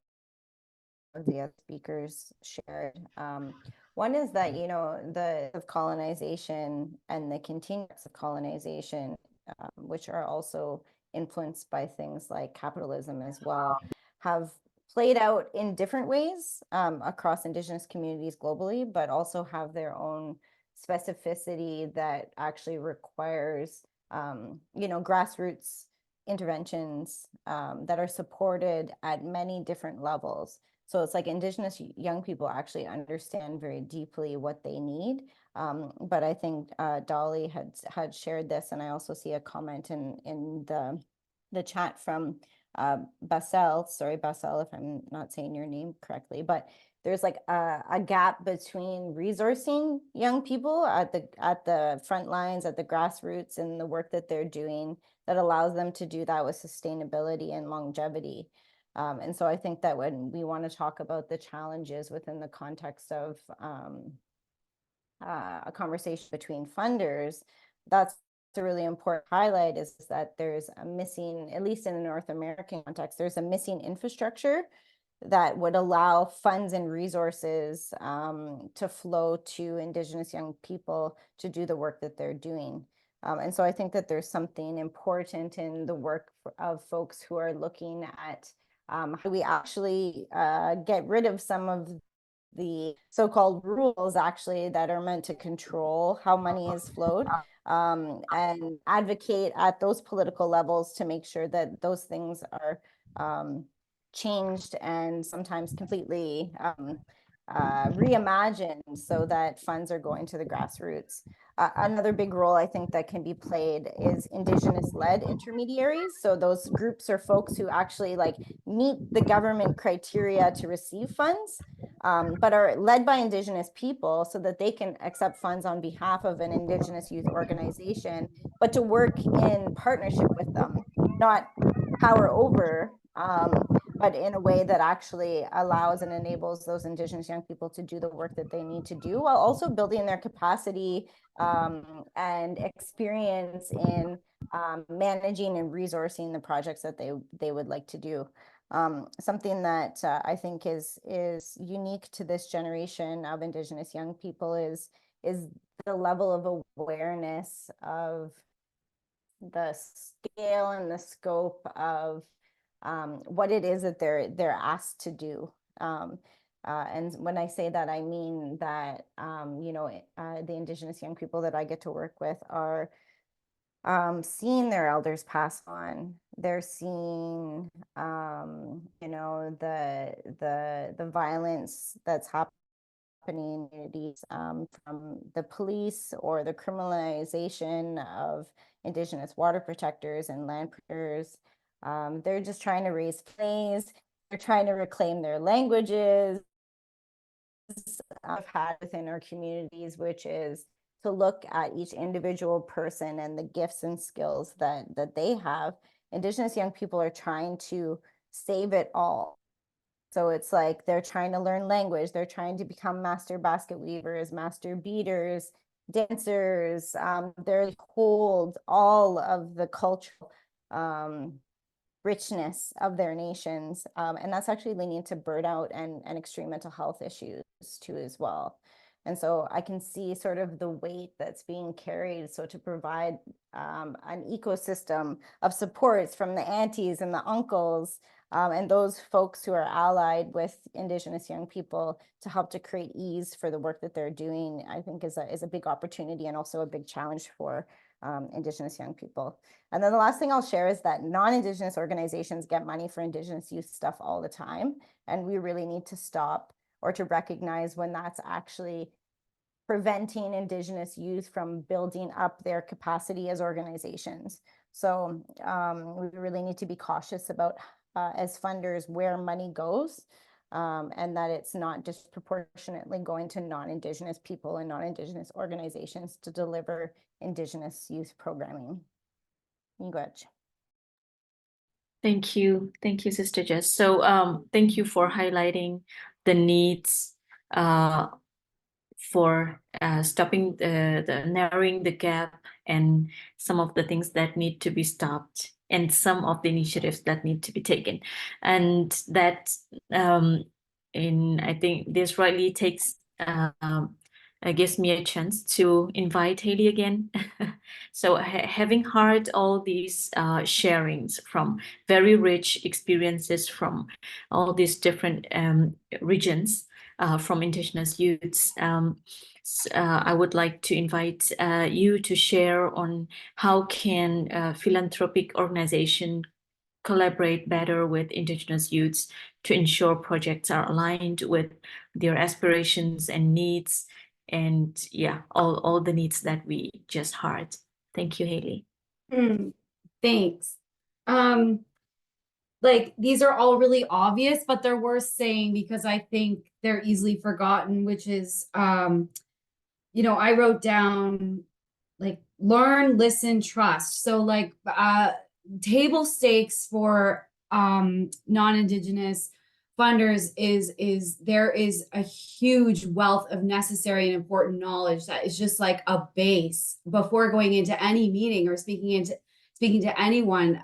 the other speakers shared. One is that, you know, the of colonization and the continuance of colonization, which are also influenced by things like capitalism as well, have played out in different ways across Indigenous communities globally, but also have their own specificity that actually requires, you know, grassroots interventions that are supported at many different levels. So it's like Indigenous young people actually understand very deeply what they need. But I think Dolly had shared this, and I also see a comment in the chat from Basel. Sorry, Basel, if I'm not saying your name correctly, but there's like a gap between resourcing young people at the front lines, at the grassroots, and the work that they're doing that allows them to do that with sustainability and longevity. And so I think that when we want to talk about the challenges within the context of a conversation between funders, that's a really important highlight, is that there's a missing, at least in the North American context, there's a missing infrastructure that would allow funds and resources to flow to Indigenous young people to do the work that they're doing. And so I think that there's something important in the work of folks who are looking at how do we actually get rid of some of the so-called rules actually that are meant to control how money is flowed, and advocate at those political levels to make sure that those things are changed and sometimes completely reimagined so that funds are going to the grassroots. Another big role I think that can be played is Indigenous-led intermediaries. So those groups or folks who actually like meet the government criteria to receive funds, but are led by Indigenous people so that they can accept funds on behalf of an Indigenous youth organization, but to work in partnership with them, not power over, but in a way that actually allows and enables those Indigenous young people to do the work that they need to do, while also building their capacity and experience in managing and resourcing the projects that they would like to do. Something that I think is unique to this generation of Indigenous young people is the level of awareness of the scale and the scope of what it is that they're asked to do. And when I say that, I mean that, you know, the Indigenous young people that I get to work with are seeing their elders pass on. They're seeing, you know, the violence that's happening in communities from the police or the criminalization of Indigenous water protectors and land protectors. They're just trying to raise families. They're trying to reclaim their languages. I've had within our communities, which is to look at each individual person and the gifts and skills that they have. Indigenous young people are trying to save it all. So it's like they're trying to learn language. They're trying to become master basket weavers, master beaders, dancers. They're hold all of the cultural richness of their nations. And that's actually leading to burnout and extreme mental health issues too as well. And so I can see sort of the weight that's being carried. So to provide an ecosystem of supports from the aunties and the uncles and those folks who are allied with Indigenous young people to help to create ease for the work that they're doing, I think is a big opportunity and also a big challenge for Indigenous young people. And then the last thing I'll share is that non-Indigenous organizations get money for Indigenous youth stuff all the time. And we really need to stop or to recognize when that's actually preventing Indigenous youth from building up their capacity as organizations. So we really need to be cautious about, as funders, where money goes, and that it's not disproportionately going to non-Indigenous people and non-Indigenous organizations to deliver Indigenous youth programming. Thank you, Sister Jess. So thank you for highlighting the needs for stopping the narrowing the gap and some of the things that need to be stopped and some of the initiatives that need to be taken. And that I think this rightly takes gives me a chance to invite Haley again. So having heard all these sharings from very rich experiences from all these different regions from Indigenous youths, I would like to invite you to share on how can philanthropic organization collaborate better with Indigenous youths to ensure projects are aligned with their aspirations and needs, and yeah, all the needs that we just heard. Thank you, Haley. Thanks. Like these are all really obvious, but they're worth saying because I think they're easily forgotten, which is, you know, I wrote down like learn, listen, trust. So like table stakes for non-Indigenous funders is there is a huge wealth of necessary and important knowledge that is just like a base before going into any meeting or speaking to anyone.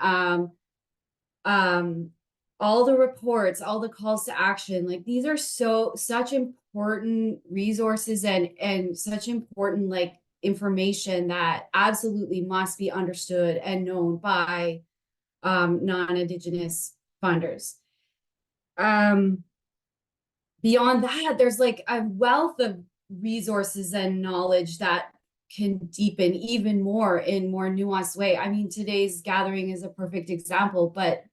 All the reports, all the calls to action, like these are such important resources and such important like information that absolutely must be understood and known by non-Indigenous funders. Beyond that, there's like a wealth of resources and knowledge that can deepen even more in more nuanced way. I mean, today's gathering is a perfect example, but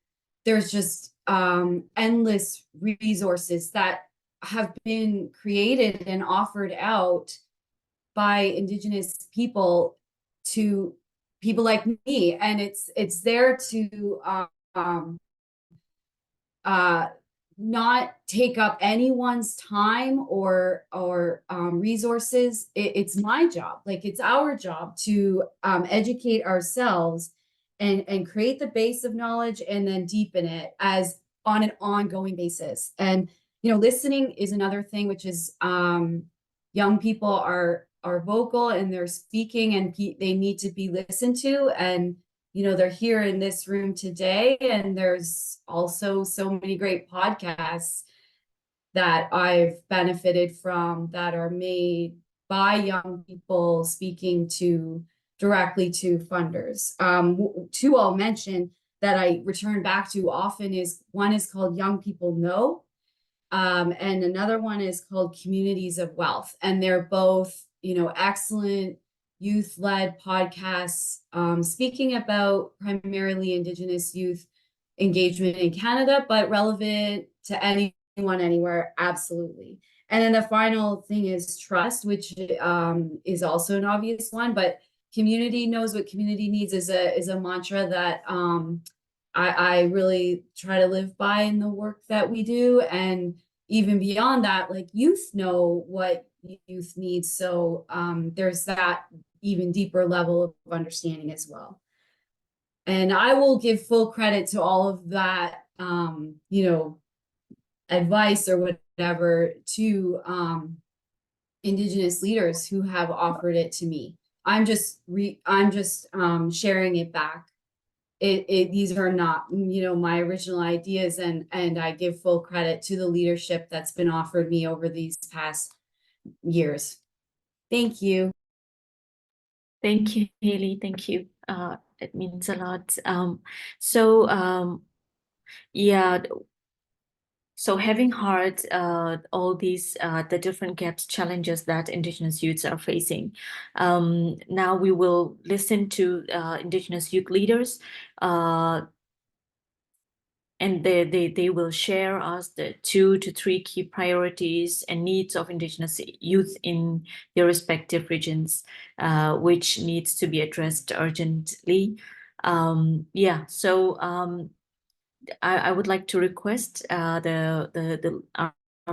there's just endless resources that have been created and offered out by Indigenous people to people like me, and it's there to not take up anyone's time or resources. It's my job, like it's our job to educate ourselves and create the base of knowledge and then deepen it as on an ongoing basis. And you know, listening is another thing, which is young people are vocal and they're speaking and they need to be listened to, and you know, they're here in this room today, and there's also so many great podcasts that I've benefited from that are made by young people speaking directly to funders. Two I'll mention that I return back to often is one is called Young People Know, and another one is called Communities of Wealth, and they're both, you know, excellent youth-led podcasts speaking about primarily Indigenous youth engagement in Canada, but relevant to anyone, anywhere, absolutely. And then the final thing is trust, which is also an obvious one, but community knows what community needs is a mantra that I really try to live by in the work that we do. And even beyond that, like youth know what youth needs. So there's that even deeper level of understanding as well. And I will give full credit to all of that, you know, advice or whatever to Indigenous leaders who have offered it to me. I'm just sharing it back. These are not, you know, my original ideas, and I give full credit to the leadership that's been offered me over these past years. Thank you. Thank you, Haley. Thank you. It means a lot. Yeah. So having heard all these, the different gaps, challenges that Indigenous youths are facing, now we will listen to Indigenous youth leaders, and they will share us the 2 to 3 key priorities and needs of Indigenous youth in their respective regions, which needs to be addressed urgently. Yeah, so I would like to request our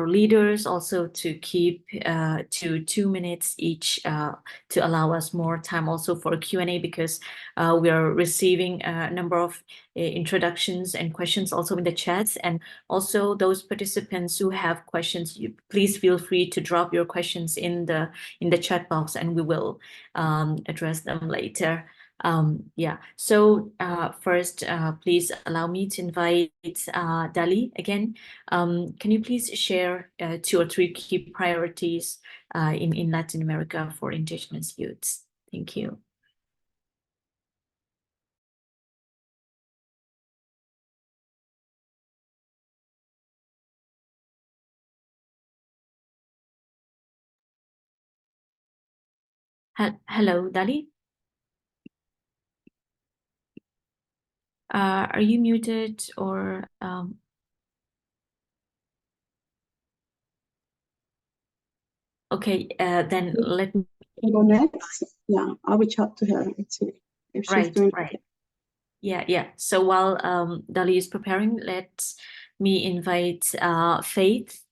leaders also to keep to 2 minutes each to allow us more time also for Q&A, because we are receiving a number of introductions and questions also in the chats. And also those participants who have questions, please feel free to drop your questions in the chat box, and we will address them later. Yeah, so first, please allow me to invite Dali again. Can you please share 2 or 3 key priorities in Latin America for Indigenous youths? Thank you. Hello, Dali? Are you muted or okay, then let me next. Yeah, I'll reach out to her and see if she's doing okay. Yeah. So while Dali is preparing, let me invite Faith.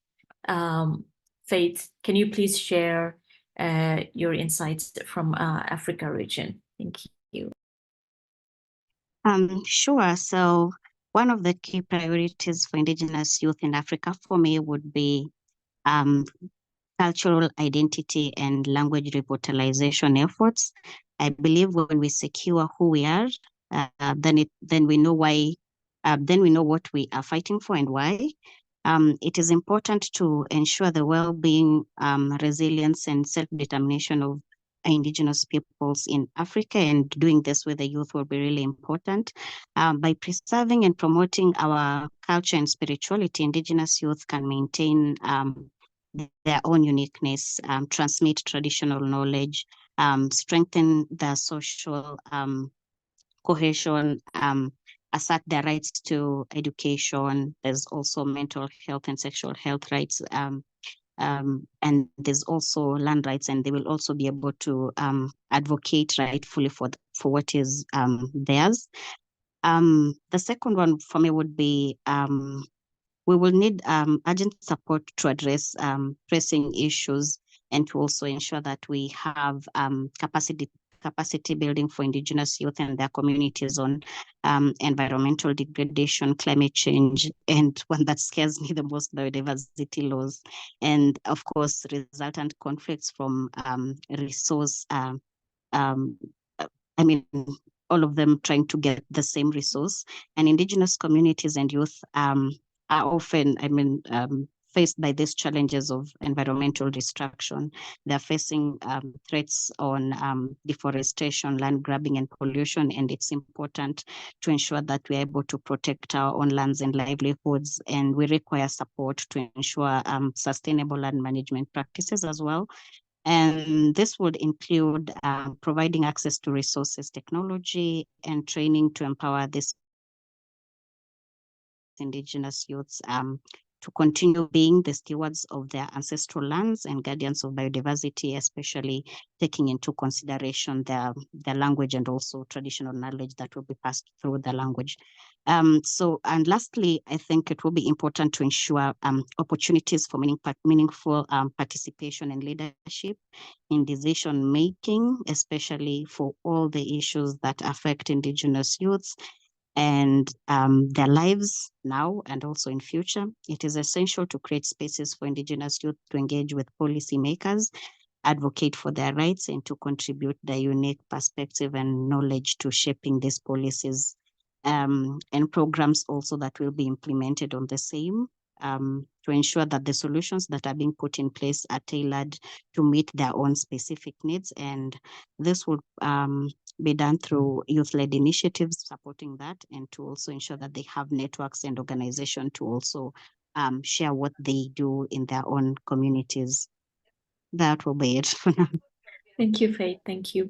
Faith, can you please share your insights from Africa region? Thank you. Sure. So one of the key priorities for Indigenous youth in Africa for me would be cultural identity and language revitalization efforts. I believe when we secure who we are, then we know why, then we know what we are fighting for and why. It is important to ensure the well-being, resilience, and self-determination of Indigenous peoples in Africa, and doing this with the youth will be really important. By preserving and promoting our culture and spirituality, Indigenous youth can maintain their own uniqueness, transmit traditional knowledge, strengthen the social cohesion, assert their rights to education. There's also mental health and sexual health rights, and there's also land rights, and they will also be able to advocate rightfully for what is theirs. The second one for me would be we will need urgent support to address pressing issues, and to also ensure that we have capacity building for Indigenous youth and their communities on environmental degradation, climate change, and one that scares me the most, biodiversity loss, and of course resultant conflicts from resource I mean, all of them trying to get the same resource. And Indigenous communities and youth are often, faced by these challenges of environmental destruction. They're facing threats on deforestation, land grabbing, and pollution. And it's important to ensure that we're able to protect our own lands and livelihoods. And we require support to ensure sustainable land management practices as well. And this would include providing access to resources, technology, and training to empower these Indigenous youths to continue being the stewards of their ancestral lands and guardians of biodiversity, especially taking into consideration their language and also traditional knowledge that will be passed through the language. And lastly, I think it will be important to ensure opportunities for meaningful participation and leadership in decision making, especially for all the issues that affect Indigenous youths and their lives now and also in future. It is essential to create spaces for Indigenous youth to engage with policymakers, advocate for their rights, and to contribute their unique perspective and knowledge to shaping these policies and programs also that will be implemented on the same, to ensure that the solutions that are being put in place are tailored to meet their own specific needs. And this would be done through youth-led initiatives supporting that, and to also ensure that they have networks and organization to also share what they do in their own communities. That will be it for now. Thank you, Faith. Thank you.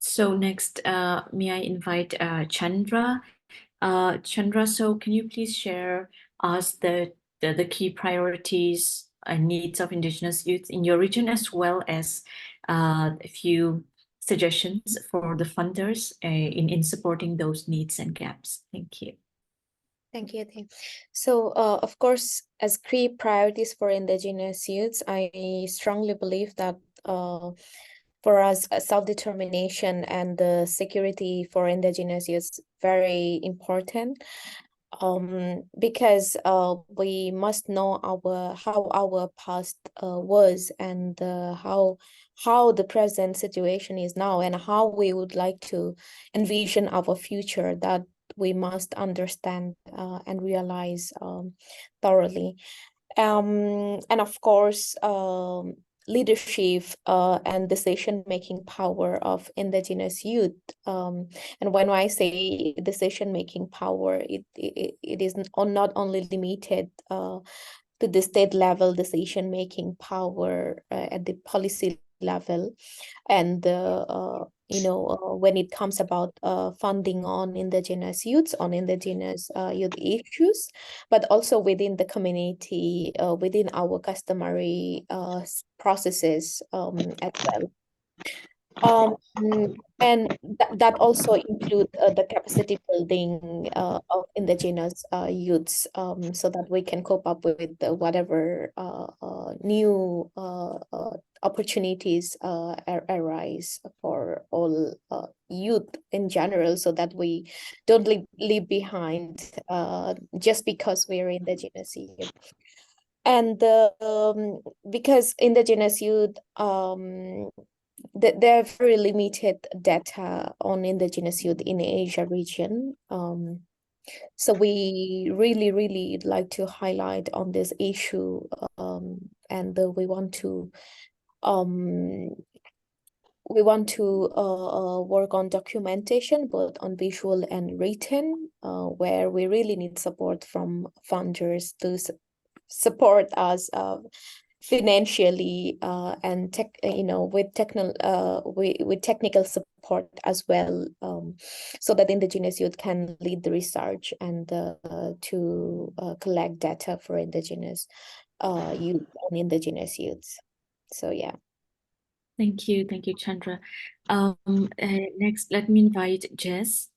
So next, may I invite Chandra? Chandra, so can you please share us the key priorities and needs of Indigenous youth in your region, as well as a few suggestions for the funders in supporting those needs and gaps? Thank you. Thank you. So, of course, as key priorities for Indigenous youths, I strongly believe that for us, self-determination and the security for Indigenous youths very important. Because we must know how our past was, and how the present situation is now and how we would like to envision our future, that we must understand and realize thoroughly. And of course, leadership and decision-making power of Indigenous youth. And when I say decision-making power, it is not only limited to the state level decision-making power at the policy level, and when it comes about funding on Indigenous youths, on Indigenous youth issues, but also within the community, within our customary processes as well. And that also include the capacity building of Indigenous youths, so that we can cope up with whatever new opportunities arise for all youth in general, so that we don't leave behind just because we're Indigenous youth. And because Indigenous youth, there are very limited data on Indigenous youth in Asia region. So we really like to highlight on this issue, and we want to work on documentation, both on visual and written, where we really need support from funders to support us financially and with technical support as well, so that Indigenous youth can lead the research and to collect data for Indigenous youth and Indigenous youths. So yeah. Thank you, Chandra. Next, let me invite Jess.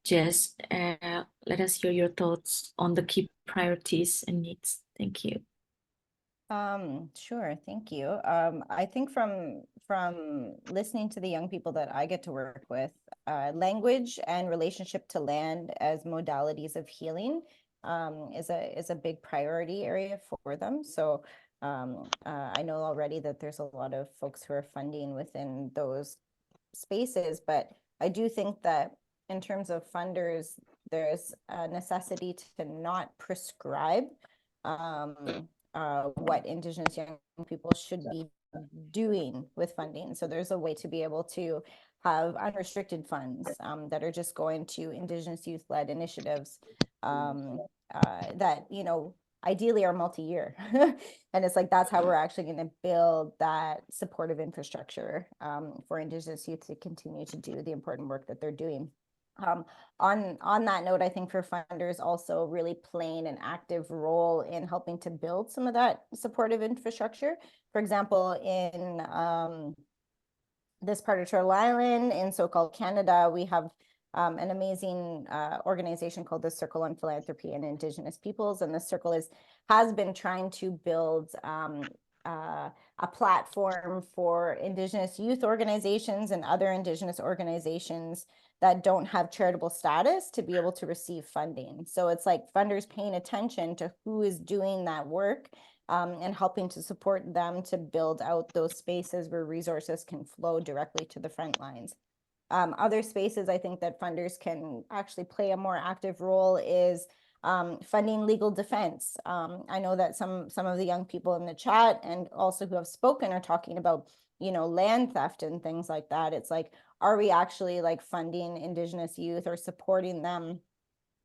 Jess, let us hear your thoughts on the key priorities and needs. Thank you. Sure, thank you. I think from listening to the young people that I get to work with, language and relationship to land as modalities of healing is a big priority area for them. So I know already that there's a lot of folks who are funding within those spaces, but I do think that in terms of funders, there's a necessity to not prescribe what Indigenous young people should be doing with funding. So there's a way to be able to have unrestricted funds that are just going to Indigenous youth-led initiatives that, ideally are multi-year. And it's like, that's how we're actually going to build that supportive infrastructure for Indigenous youth to continue to do the important work that they're doing. On that note, I think for funders also really playing an active role in helping to build some of that supportive infrastructure. For example, in this part of Turtle Island, in so-called Canada, we have an amazing organization called the Circle on Philanthropy and Indigenous Peoples. And the Circle has been trying to build a platform for Indigenous youth organizations and other Indigenous organizations that don't have charitable status to be able to receive funding. So it's like funders paying attention to who is doing that work and helping to support them to build out those spaces where resources can flow directly to the front lines. Other spaces I think that funders can actually play a more active role is funding legal defense. I know that some of the young people in the chat and also who have spoken are talking about, land theft and things like that. It's like, are we actually like funding Indigenous youth or supporting them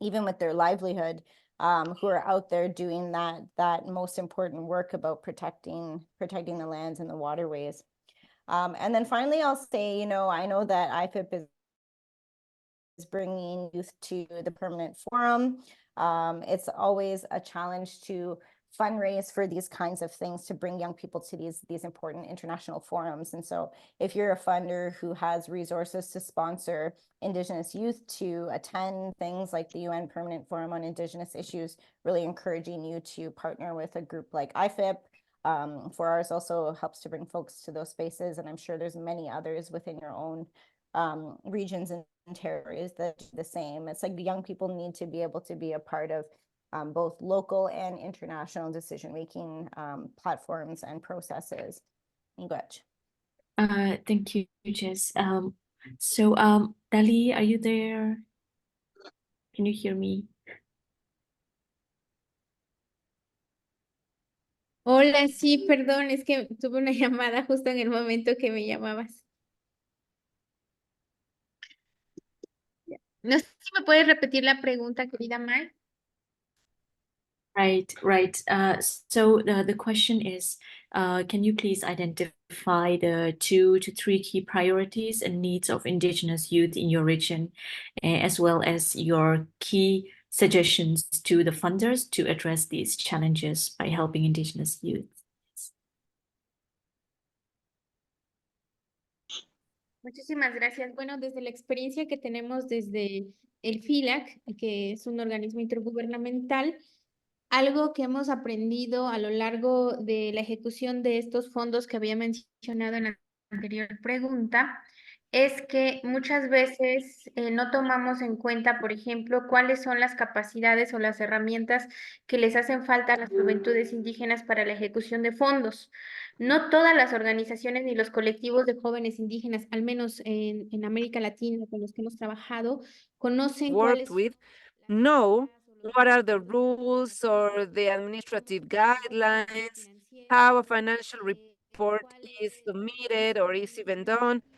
even with their livelihood, who are out there doing that most important work about protecting the lands and the waterways? And then finally, I'll say, I know that IFIP is bringing youth to the permanent forum. It's always a challenge to fundraise for these kinds of things, to bring young people to these important international forums. And so if you're a funder who has resources to sponsor Indigenous youth to attend things like the UN Permanent Forum on Indigenous Issues, really encouraging you to partner with a group like IFIP. For ours also helps to bring folks to those spaces. And I'm sure there's many others within your own regions and territories that do the same. It's like the young people need to be able to be a part of both local and international decision-making platforms and processes. English. Thank you, Jess. Dali, are you there? Can you hear me? Hola, sí, perdón, es que tuve una llamada justo en el momento que me llamabas. No sé si me puedes repetir la pregunta, querida Mar. Right. The question is, can you please identify the 2 to 3 key priorities and needs of Indigenous youth in your region, as well as your key suggestions to the funders to address these challenges by helping Indigenous youth? Muchísimas gracias. Bueno, desde la experiencia que tenemos desde el FILAC, que es un organismo intergubernamental, algo que hemos aprendido a lo largo de la ejecución de estos fondos que había mencionado en la anterior pregunta es que muchas veces no tomamos en cuenta, por ejemplo, cuáles son las capacidades o las herramientas que les hacen falta a las juventudes indígenas para la ejecución de fondos. No todas las organizaciones ni los colectivos de jóvenes indígenas, al menos en América Latina con los que hemos trabajado, conocen Worked cuáles with son las know reglas o los what are the requisitos rules or the administrative guidelines, financieros, how a financial report cuál is es submitted or is even el done, objetivo.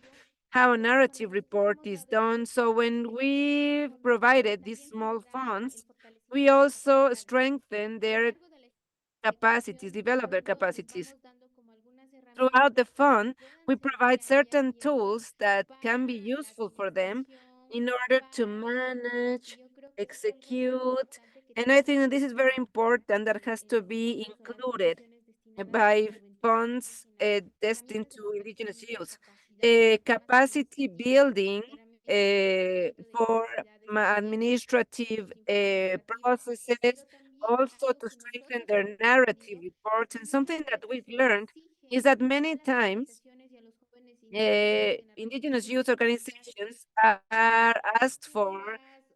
how a Y con narrative esto report hemos is dado done. So when we provided these también small ayudar el funds, we fortalecimiento de also capacidades. strengthen A lo their largo de la capacities, ejecución develop de their fondos les capacities. vamos dando como algunas Throughout the herramientas que fund, puedan we servir provide a ellas certain y a ellos tools that can be para la useful for them administración, in order to para la ejecución. Y manage, yo creo que eso es algo muy execute. importante que And I tiene think que that this is very considerar important that has to los be fondos o las included dotaciones destinadas a las by juventudes funds indígenas. destined Herramientas de to Indigenous fortalecimiento de youth. capacidades en temas Capacity financieros, building herramientas de fortalecimiento de for capacidades en temas administrative informativos, processes, pero también also algo to que strengthen nosotros their hemos narrative aprendido, reports. que And muchas something that veces we've se les learned exige is that a many las times organizaciones y a los jóvenes indígenas en algunos Indigenous casos youth determinados organizations are asked for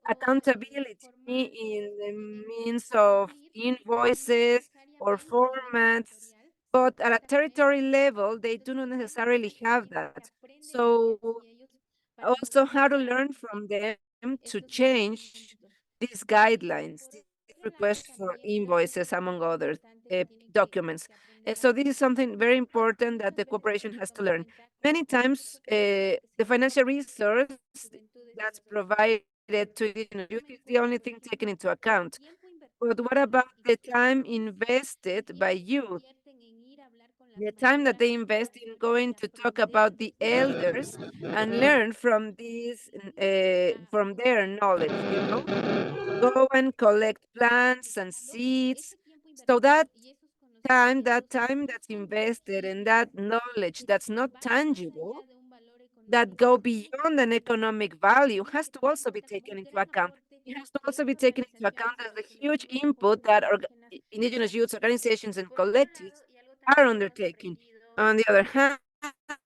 facturas o accountability in formatos que the tienen que means of cumplir y no invoices or necesariamente a nivel formats, territorial se but at a cuenta con territory eso. level, they do Entonces not es algo que necessarily ellos have sienten que that. aprenden So ellas y ellos para also how to implementar learn from them to estos change lineamientos. these guidelines, Por these otro lado, requests for también creo que es invoices, algo among muy other importante que tienen documents. que aprender a So this is hacer. something very important that Muchas the veces corporation cuando has to toman learn. en Many times, casos puntuales que se the les financial otorga resource a las juventudes y a that's los provided to adolescentes, Indigenous youth toma is en the cuenta, only por thing taken ejemplo, into el account. tiempo But invertido what por about ellos y the por las time organizaciones, el invested by tiempo que youth? invierten en ir a hablar con las The time that mayoras they y con invest las in adultas going y to talk aprender about de the sus elders and experiencias, learn from these, from their knowledge, go and collect plants and seeds. ese tiempo So invertido y esos that conocimientos time no that's son invested and beneficios that knowledge that's que not van más tangible, allá de un valor that económico, go sino que beyond an economic value, tiene has que to tomar en also be cuenta como taken un into gran account. aporte It has to que also estas be taken into account organizaciones y as los the huge colectivos de input jóvenes that indígenas Indigenous están youth haciendo. organizations and Por otro collectives lado, y algo are también que hemos undertaking. aprendido On the other hand,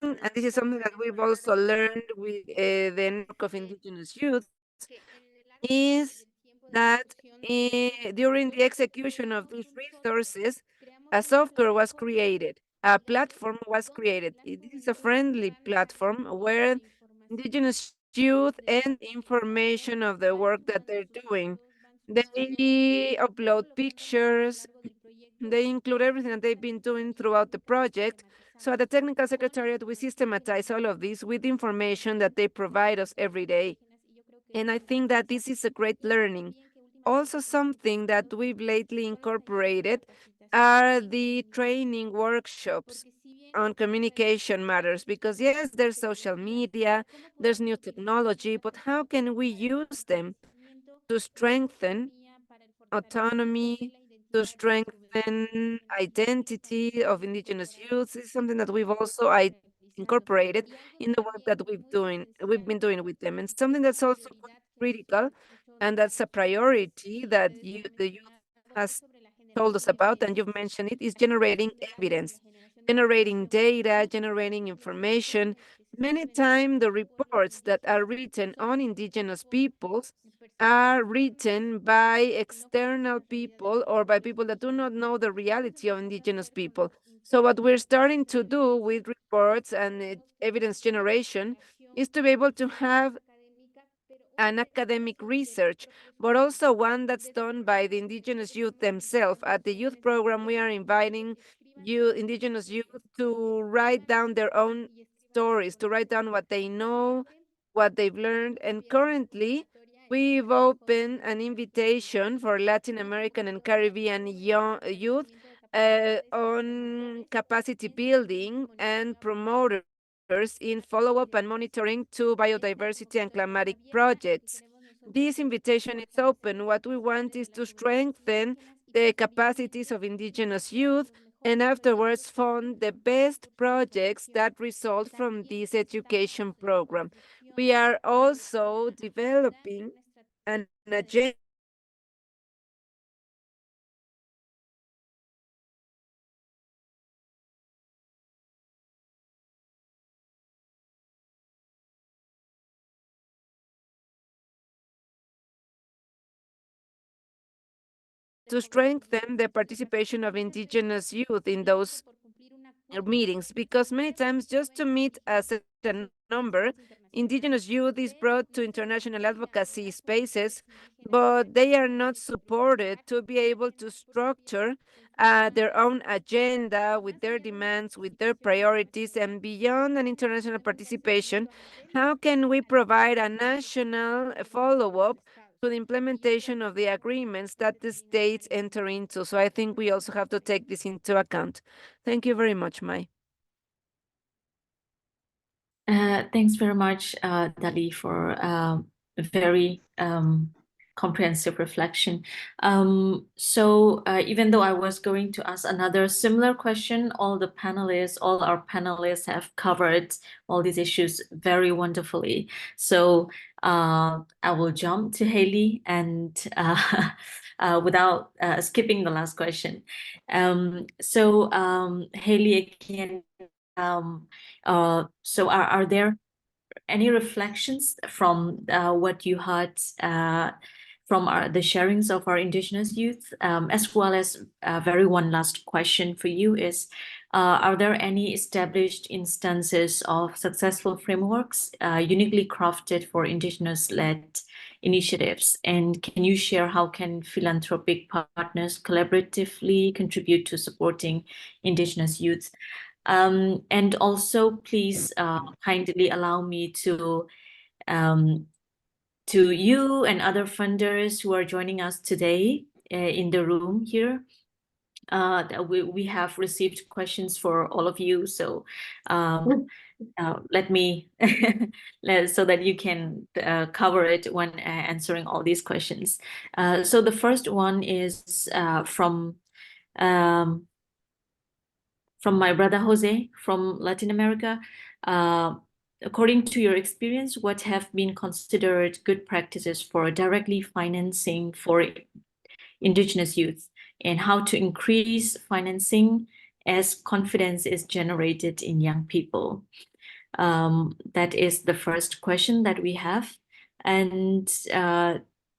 con and las this is something that formas we've o la also narrativa, learned with the network of es Indigenous youth, que en el largo is del tiempo de that ejecución de estos during the fondos execution of creamos these un software, resources, creamos a una software was plataforma created, a la platform was donde created. las This is a juventudes friendly van a platform recibir where la información Indigenous youth del and departamento, information of the van work that sumando they're sus doing. datos, van sumando They todo upload lo que han realizado a lo pictures, largo del proyecto they y include everything that they've been doing throughout the project. So at the technical secretariat, we systematize all of this with information that they provide us every day. And I think that this is a great learning. Also, something that we've lately incorporated are the training workshops on communication matters, because yes, there's social media, there's new technology, but how can we use them to strengthen autonomy, to strengthen identity of Indigenous youth? Is something that we've also incorporated in the work that we've been doing with them, and something that's also critical, and that's a priority that the youth has told us about, and you've mentioned it, is generating evidence, generating data, generating information. Many times the reports that are written on Indigenous peoples are written by external people or by people that do not know the reality of Indigenous people. So what we're starting to do with reports and evidence generation is to be able to have an academic research, but also one that's done by the Indigenous youth themselves. At the youth program, we are inviting Indigenous youth to write down their own stories, to write down what they know, what they've learned. And currently, we've opened an invitation for Latin American and Caribbean young youth on capacity building and promoters in follow-up and monitoring to biodiversity and climatic projects. This invitation is open. What we want is to strengthen the capacities of Indigenous youth and afterwards fund the best projects that result from this education program. We are also developing an agenda to strengthen the participation of Indigenous youth in those meetings, because many times just to meet a certain number, Indigenous youth is brought to international advocacy spaces, but they are not supported to be able to structure their own agenda with their demands, with their priorities, and beyond an international participation, how can we provide a national follow-up to the implementation of the agreements that the states enter into? So I think we also have to take this into account. Thank you very much, Mai. Thanks very much, Dali, for a very comprehensive reflection. So even though I was going to ask another similar question, all our panelists have covered all these issues very wonderfully. So I will jump to Haley and without skipping the last question. So Haley, again, so are there any reflections from what you heard from the sharings of our Indigenous youth, as well as one last question for you is, are there any established instances of successful frameworks uniquely crafted for Indigenous-led initiatives? And can you share how can philanthropic partners collaboratively contribute to supporting Indigenous youth? And also, please kindly allow me to you and other funders who are joining us today in the room here. We have received questions for all of you, so let me so that you can cover it when answering all these questions. So the first one is from my brother Jose from Latin America. According to your experience, what have been considered good practices for directly financing for Indigenous youth, and how to increase financing as confidence is generated in young people? That is the first question that we have. And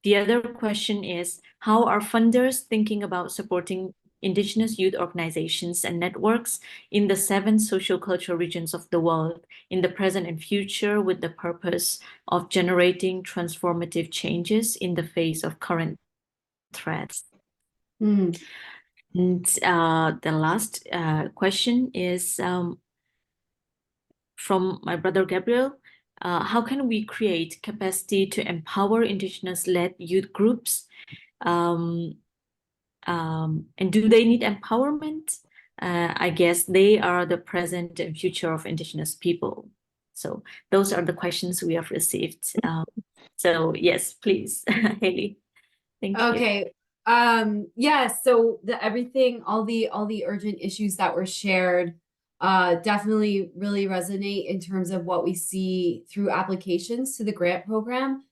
the other question is, how are funders thinking about supporting Indigenous youth organizations and networks in the 7 sociocultural regions of the world in the present and future, with the purpose of generating transformative changes in the face of current threats? And the last question is from my brother Gabriel. How can we create capacity to empower Indigenous-led youth groups? And do they need empowerment? I guess they are the present and future of Indigenous people. So those are the questions we have received. So yes, please, Haley. Thank you. Okay. Yeah, so all the urgent issues that were shared definitely really resonate in terms of what we see through applications to the grant program.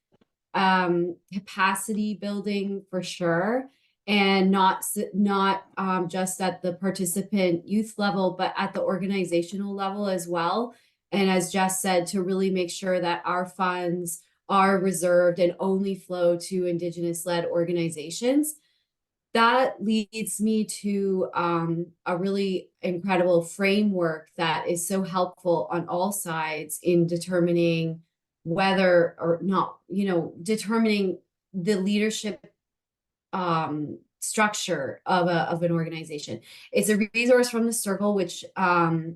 Capacity building for sure, and not just at the participant youth level, but at the organizational level as well. And as Jess said, to really make sure that our funds are reserved and only flow to Indigenous-led organizations. that leads me to a really incredible framework that is so helpful on all sides in determining whether or not, determining the leadership structure of an organization. It's a resource from the Circle, which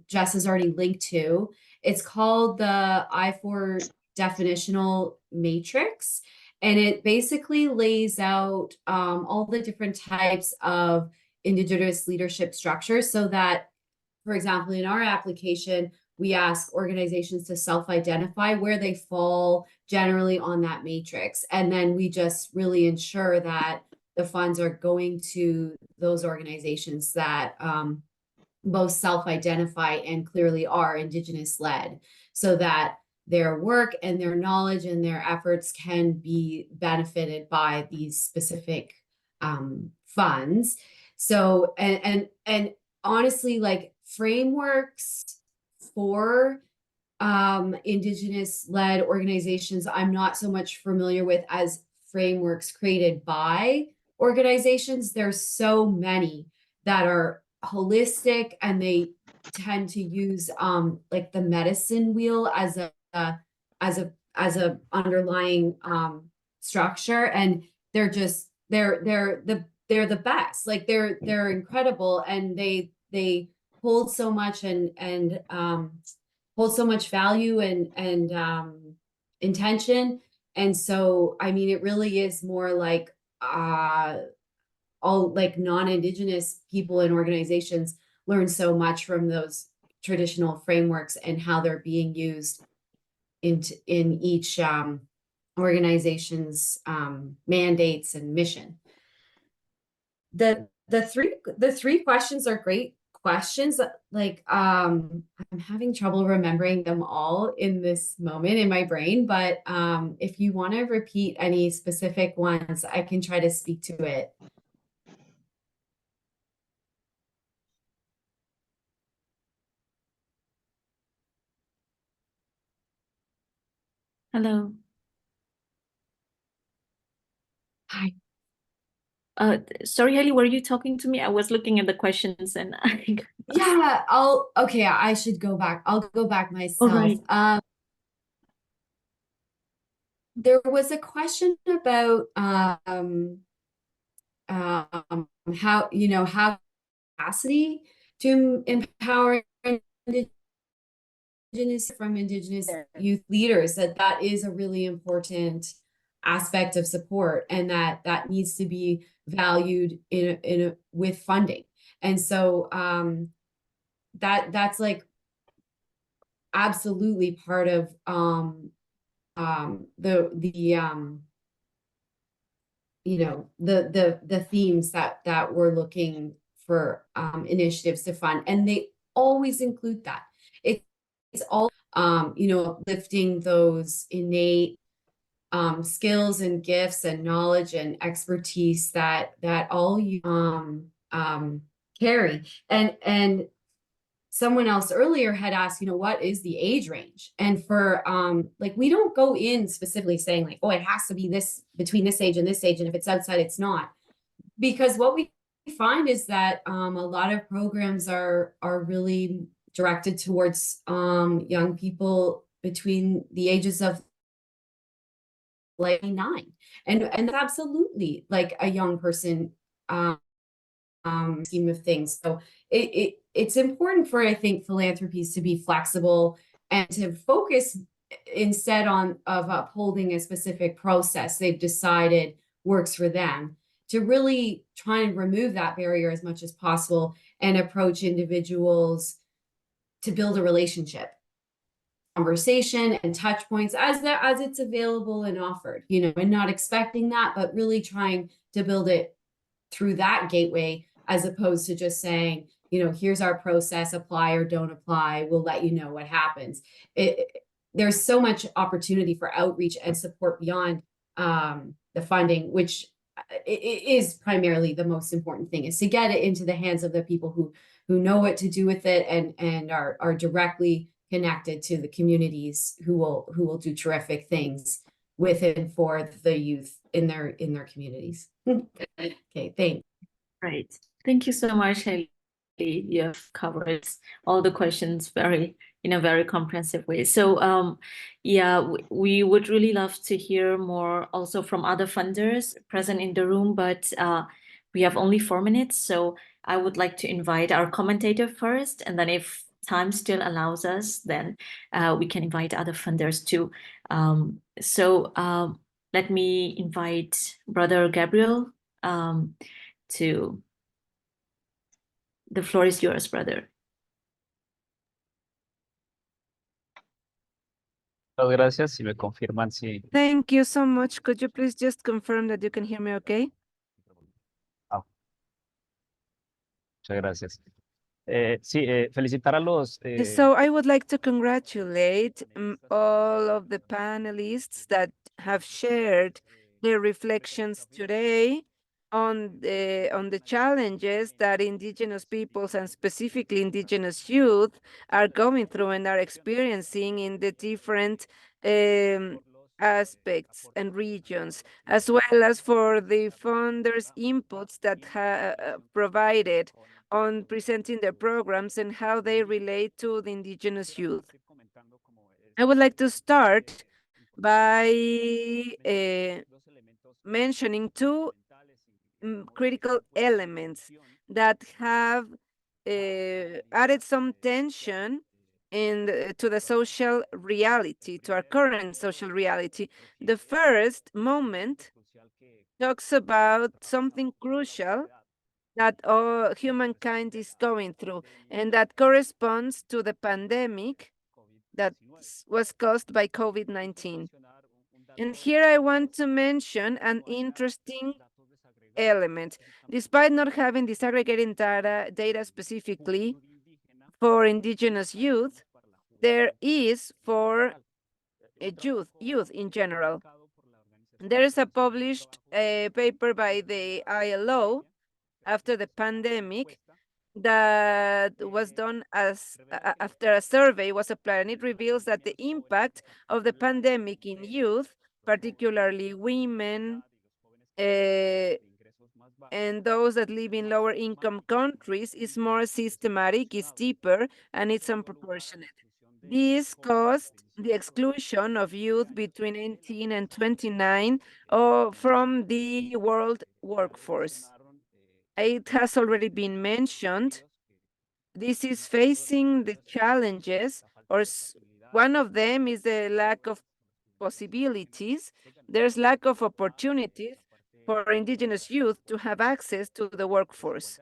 Jess has already linked to. It's called the I4 Definitional Matrix. And it basically lays out all the different types of Indigenous leadership structures so that, for example, in our application, we ask organizations to self-identify where they fall generally on that matrix. And then we just really ensure that the funds are going to those organizations that both self-identify and clearly are Indigenous-led, so that their work and their knowledge and their efforts can be benefited by these specific funds. So, and honestly, like frameworks for Indigenous-led organizations, I'm not so much familiar with as frameworks created by organizations. There's so many that are holistic, and they tend to use like the medicine wheel as a underlying structure, and they're just they're the best. Like they're incredible, and they hold so much and hold so much value and intention. And so, I mean, it really is more like all like non-Indigenous people and organizations learn so much from those traditional frameworks and how they're being used in each organization's mandates and mission. The three questions are great questions. Like I'm having trouble remembering them all in this moment in my brain, but if you want to repeat any specific ones, I can try to speak to it. Hello. Hi. Sorry, Haley, were you talking to me? I was looking at the questions and Yeah, okay, I should go back. I'll go back myself. right. There was a question about how, how capacity to empower Indigenous youth leaders, that is a really important aspect of support, and that needs to be valued with funding. And so that's like absolutely part of the themes that we're looking for initiatives to fund, and they always include that. It's all lifting those innate skills and gifts and knowledge and expertise that all you carry. And someone else earlier had asked, what is the age range? And for like, we don't go in specifically saying like, oh, it has to be this between this age, and if it's outside, it's not. Because what we find is that a lot of programs are really directed towards young people between the ages of like 9, and absolutely like a young person scheme of things. So it's important for, I think, philanthropies to be flexible and to focus instead of upholding a specific process they've decided works for them, to really try and remove that barrier as much as possible and approach individuals to build a relationship, conversation and touch points as it's available and offered, and not expecting that, but really trying to build it through that gateway, as opposed to just saying, here's our process, apply or don't apply, we'll let you know what happens. There's so much opportunity for outreach and support beyond the funding, which is primarily the most important thing, is to get it into the hands of the people who know what to do with it and are directly connected to the communities who will do terrific things with and for the youth in their communities. Okay, thanks. Right. Thank you so much, Haley. You have covered all the questions in a very comprehensive way. So, yeah, we would really love to hear more also from other funders present in the room, but we have only 4 minutes. So I would like to invite our commentator first, and then if time still allows us, then we can invite other funders too. Let me invite Brother Gabriel to the floor is yours, brother. Gracias. Si me confirman si. Thank you so much. Could you please just confirm that you can hear me okay? Muchas gracias. Sí, felicitar a los. So I would like to congratulate all of the panelists that have shared their reflections today on the challenges that Indigenous peoples and specifically Indigenous youth are going through and are experiencing in the different aspects and regions, as well as for the funders' inputs that provided on presenting their programs and how they relate to the Indigenous youth. I would like to start by mentioning two critical elements that have added some tension to the social reality, to our current social reality. The first moment talks about something crucial that all humankind is going through, and that corresponds to the pandemic that was caused by COVID-19. And here I want to mention an interesting element. Despite not having disaggregating data specifically for Indigenous youth, there is for youth in general. There is a published paper by the ILO after the pandemic that was done after a survey was applied, and it reveals that the impact of the pandemic in youth, particularly women, and those that live in lower income countries, is more systematic, is deeper, and it's unproportionate. This caused the exclusion of youth between 18 and 29 from the world workforce. It has already been mentioned. This is facing the challenges, or one of them is the lack of possibilities. There's lack of opportunities for Indigenous youth to have access to the workforce,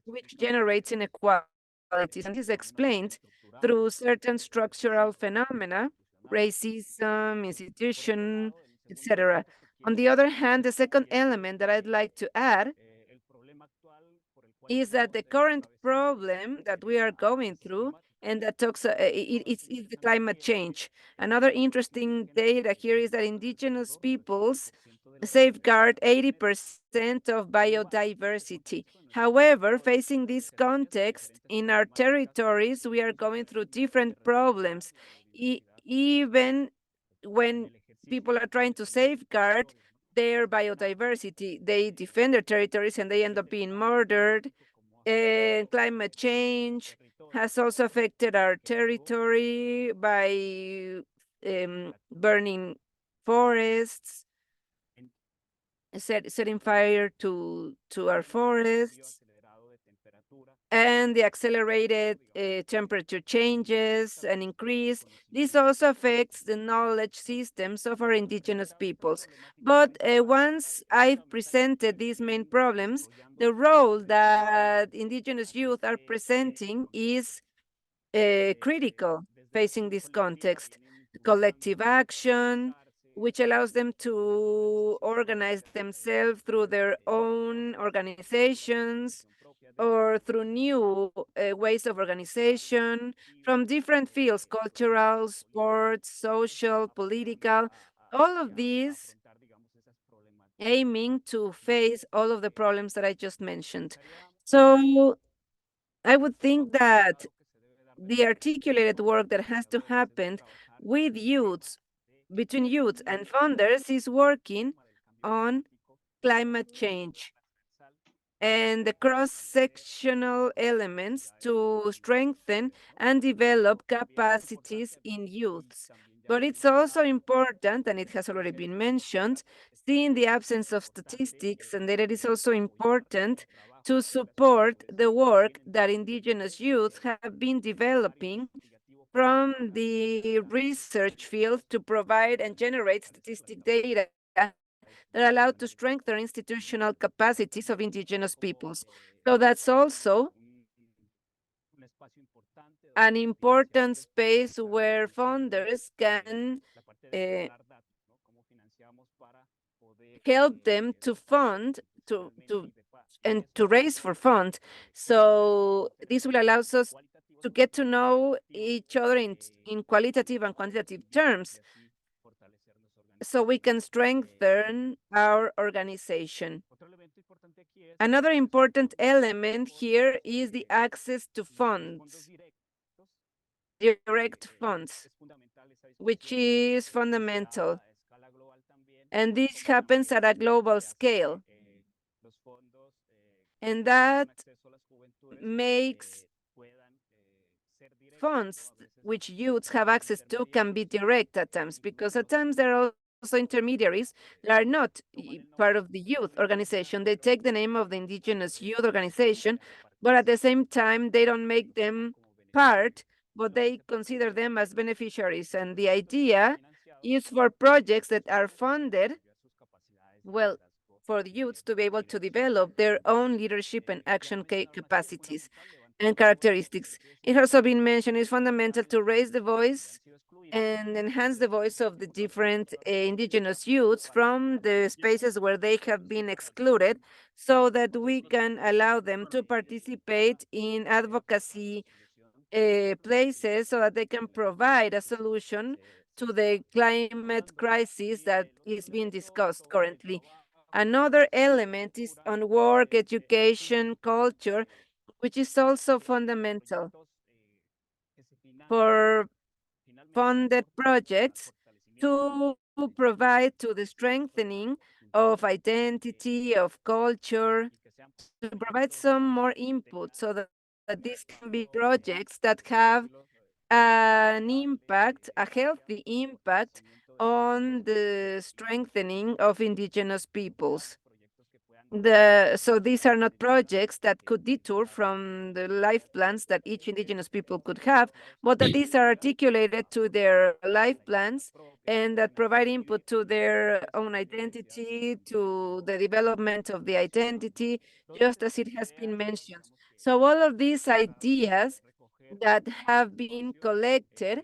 which generates inequalities, and is explained through certain structural phenomena, racism, institution, etc. On the other hand, the second element that I'd like to add is that the current problem that we are going through, and that talks, it's the climate change. Another interesting data here is that Indigenous peoples safeguard 80% of biodiversity. However, facing this context in our territories, we are going through different problems. Even when people are trying to safeguard their biodiversity, they defend their territories and they end up being murdered. Climate change has also affected our territory by burning forests, setting fire to our forests, and the accelerated temperature changes and increase. This also affects the knowledge systems of our Indigenous peoples. But once I've presented these main problems, the role that Indigenous youth are presenting is critical facing this context. Collective action, which allows them to organize themselves through their own organizations or through new ways of organization from different fields, cultural, sports, social, political, all of these aiming to face all of the problems that I just mentioned. So I would think that the articulated work that has to happen with youths, between youths and funders, is working on climate change and the cross-sectional elements to strengthen and develop capacities in youths. But it's also important, and it has already been mentioned, seeing the absence of statistics, and that it is also important to support the work that Indigenous youth have been developing from the research field to provide and generate statistic data that allow to strengthen institutional capacities of Indigenous peoples. So that's also an important space where funders can help them to fund, and to raise for funds. So this will allow us to get to know each other in qualitative and quantitative terms, so we can strengthen our organization. Another important element here is the access to funds, direct funds, which is fundamental. And this happens at a global scale. And that makes funds which youths have access to can be direct at times, because at times there are also intermediaries that are not part of the youth organization. They take the name of the Indigenous Youth Organization, but at the same time, they don't make them part, but they consider them as beneficiaries. And the idea is for projects that are funded, well, for the youths to be able to develop their own leadership and action capacities and characteristics. It has also been mentioned it's fundamental to raise the voice and enhance the voice of the different Indigenous youths from the spaces where they have been excluded, so that we can allow them to participate in advocacy places, so that they can provide a solution to the climate crisis that is being discussed currently. Another element is on work, education, culture, which is also fundamental for funded projects to provide to the strengthening of identity, of culture, to provide some more input, so that these can be projects that have an impact, a healthy impact on the strengthening of Indigenous peoples. So these are not projects that could detour from the life plans that each Indigenous people could have, but that these are articulated to their life plans and that provide input to their own identity, to the development of the identity, just as it has been mentioned. So all of these ideas that have been collected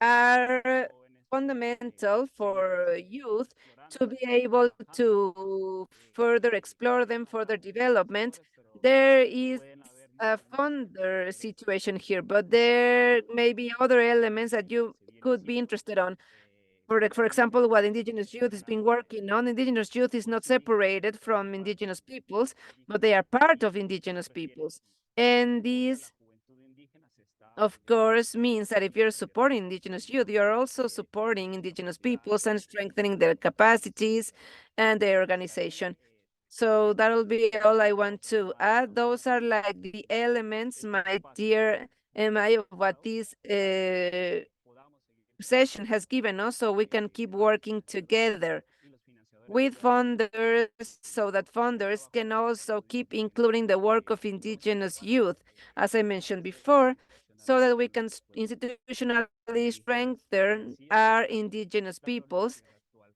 are fundamental for youth to be able to further explore them, further development. There is a funder situation here, but there may be other elements that you could be interested on. For example, what Indigenous Youth has been working on. Indigenous Youth is not separated from Indigenous peoples, but they are part of Indigenous peoples. And these, of course, means that if you're supporting Indigenous youth, you're also supporting Indigenous peoples and strengthening their capacities and their organization. So that'll be all I want to add. Those are like the elements, my dear Emma, of what this session has given us, so we can keep working together with funders, so that funders can also keep including the work of Indigenous youth, as I mentioned before, so that we can institutionally strengthen our Indigenous peoples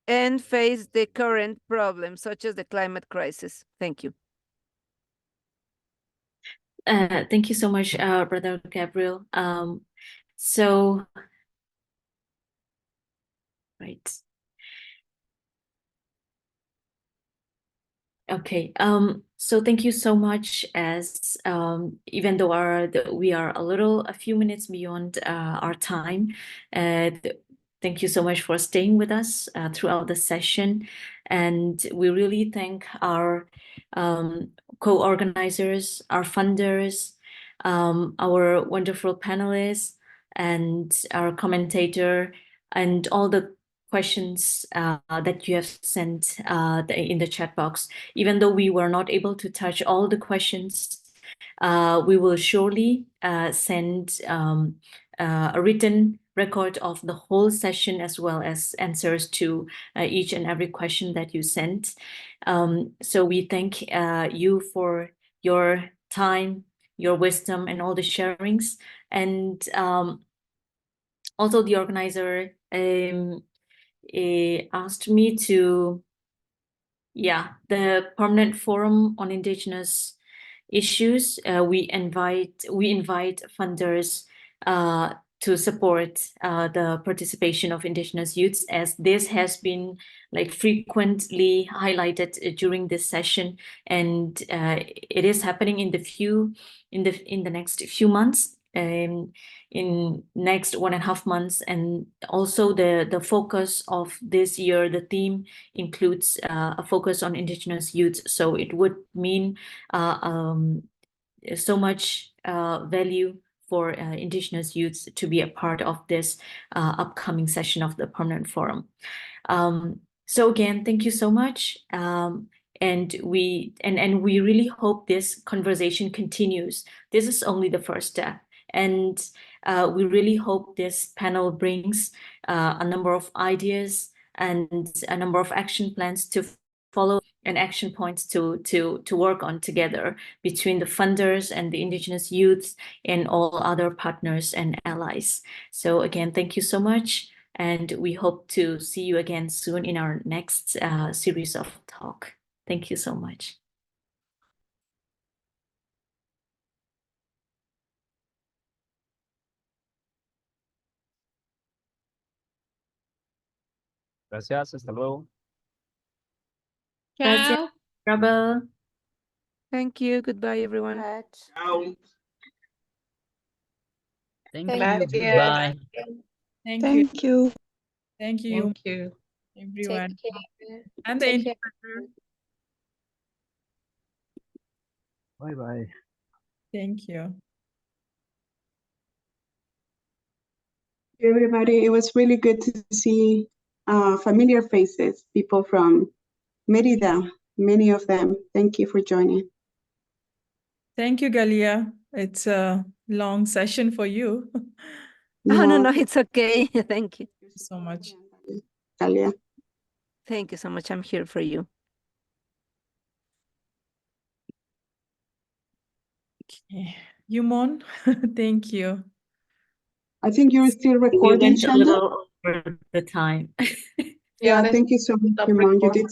and face the current problems, such as the climate crisis. Thank you. Thank you so much, Brother Gabriel. Right. Okay, so thank you so much, as even though we are a few minutes beyond our time, thank you so much for staying with us throughout the session. And we really thank our co-organizers, our funders, our wonderful panelists, and our commentator, and all the questions that you have sent in the chat box. Even though we were not able to touch all the questions, we will surely send a written record of the whole session as well as answers to each and every question that you sent. So we thank you for your time, your wisdom, and all the sharings. And also the organizer asked me to, the Permanent Forum on Indigenous Issues. We invite funders to support the participation of Indigenous youths, as this has been like frequently highlighted during this session, and it is happening in the next few months. In next 1.5 months, and also the focus of this year, the theme includes a focus on Indigenous youth. So it would mean so much value for Indigenous youths to be a part of this upcoming session of the Permanent Forum. So again, thank you so much. And we really hope this conversation continues. This is only the first step. And we really hope this panel brings a number of ideas and a number of action plans to follow and action points to work on together between the funders and the Indigenous youths and all other partners and allies. So again, thank you so much. And we hope to see you again soon in our next series of talk. Thank you so much. Gracias, hasta luego. Gracias, Chao. Rebel. Thank you. Goodbye, everyone. Thank Gracias. you. Goodbye. Thank you. Thank you, Take everyone. care. And the Take care. Bye bye. Thank you. Everybody, it was really good to see familiar faces, people from Merida, many of them. Thank you for joining. Thank you, Galia. It's a long session for you. Oh, no, it's okay. Thank you. So much. Talia. Thank you so much. I'm here for you. Okay. Yumon, thank you. I think you're still We recording, went a Shanda. little over the time. Yeah, thank you so much, Simon. You did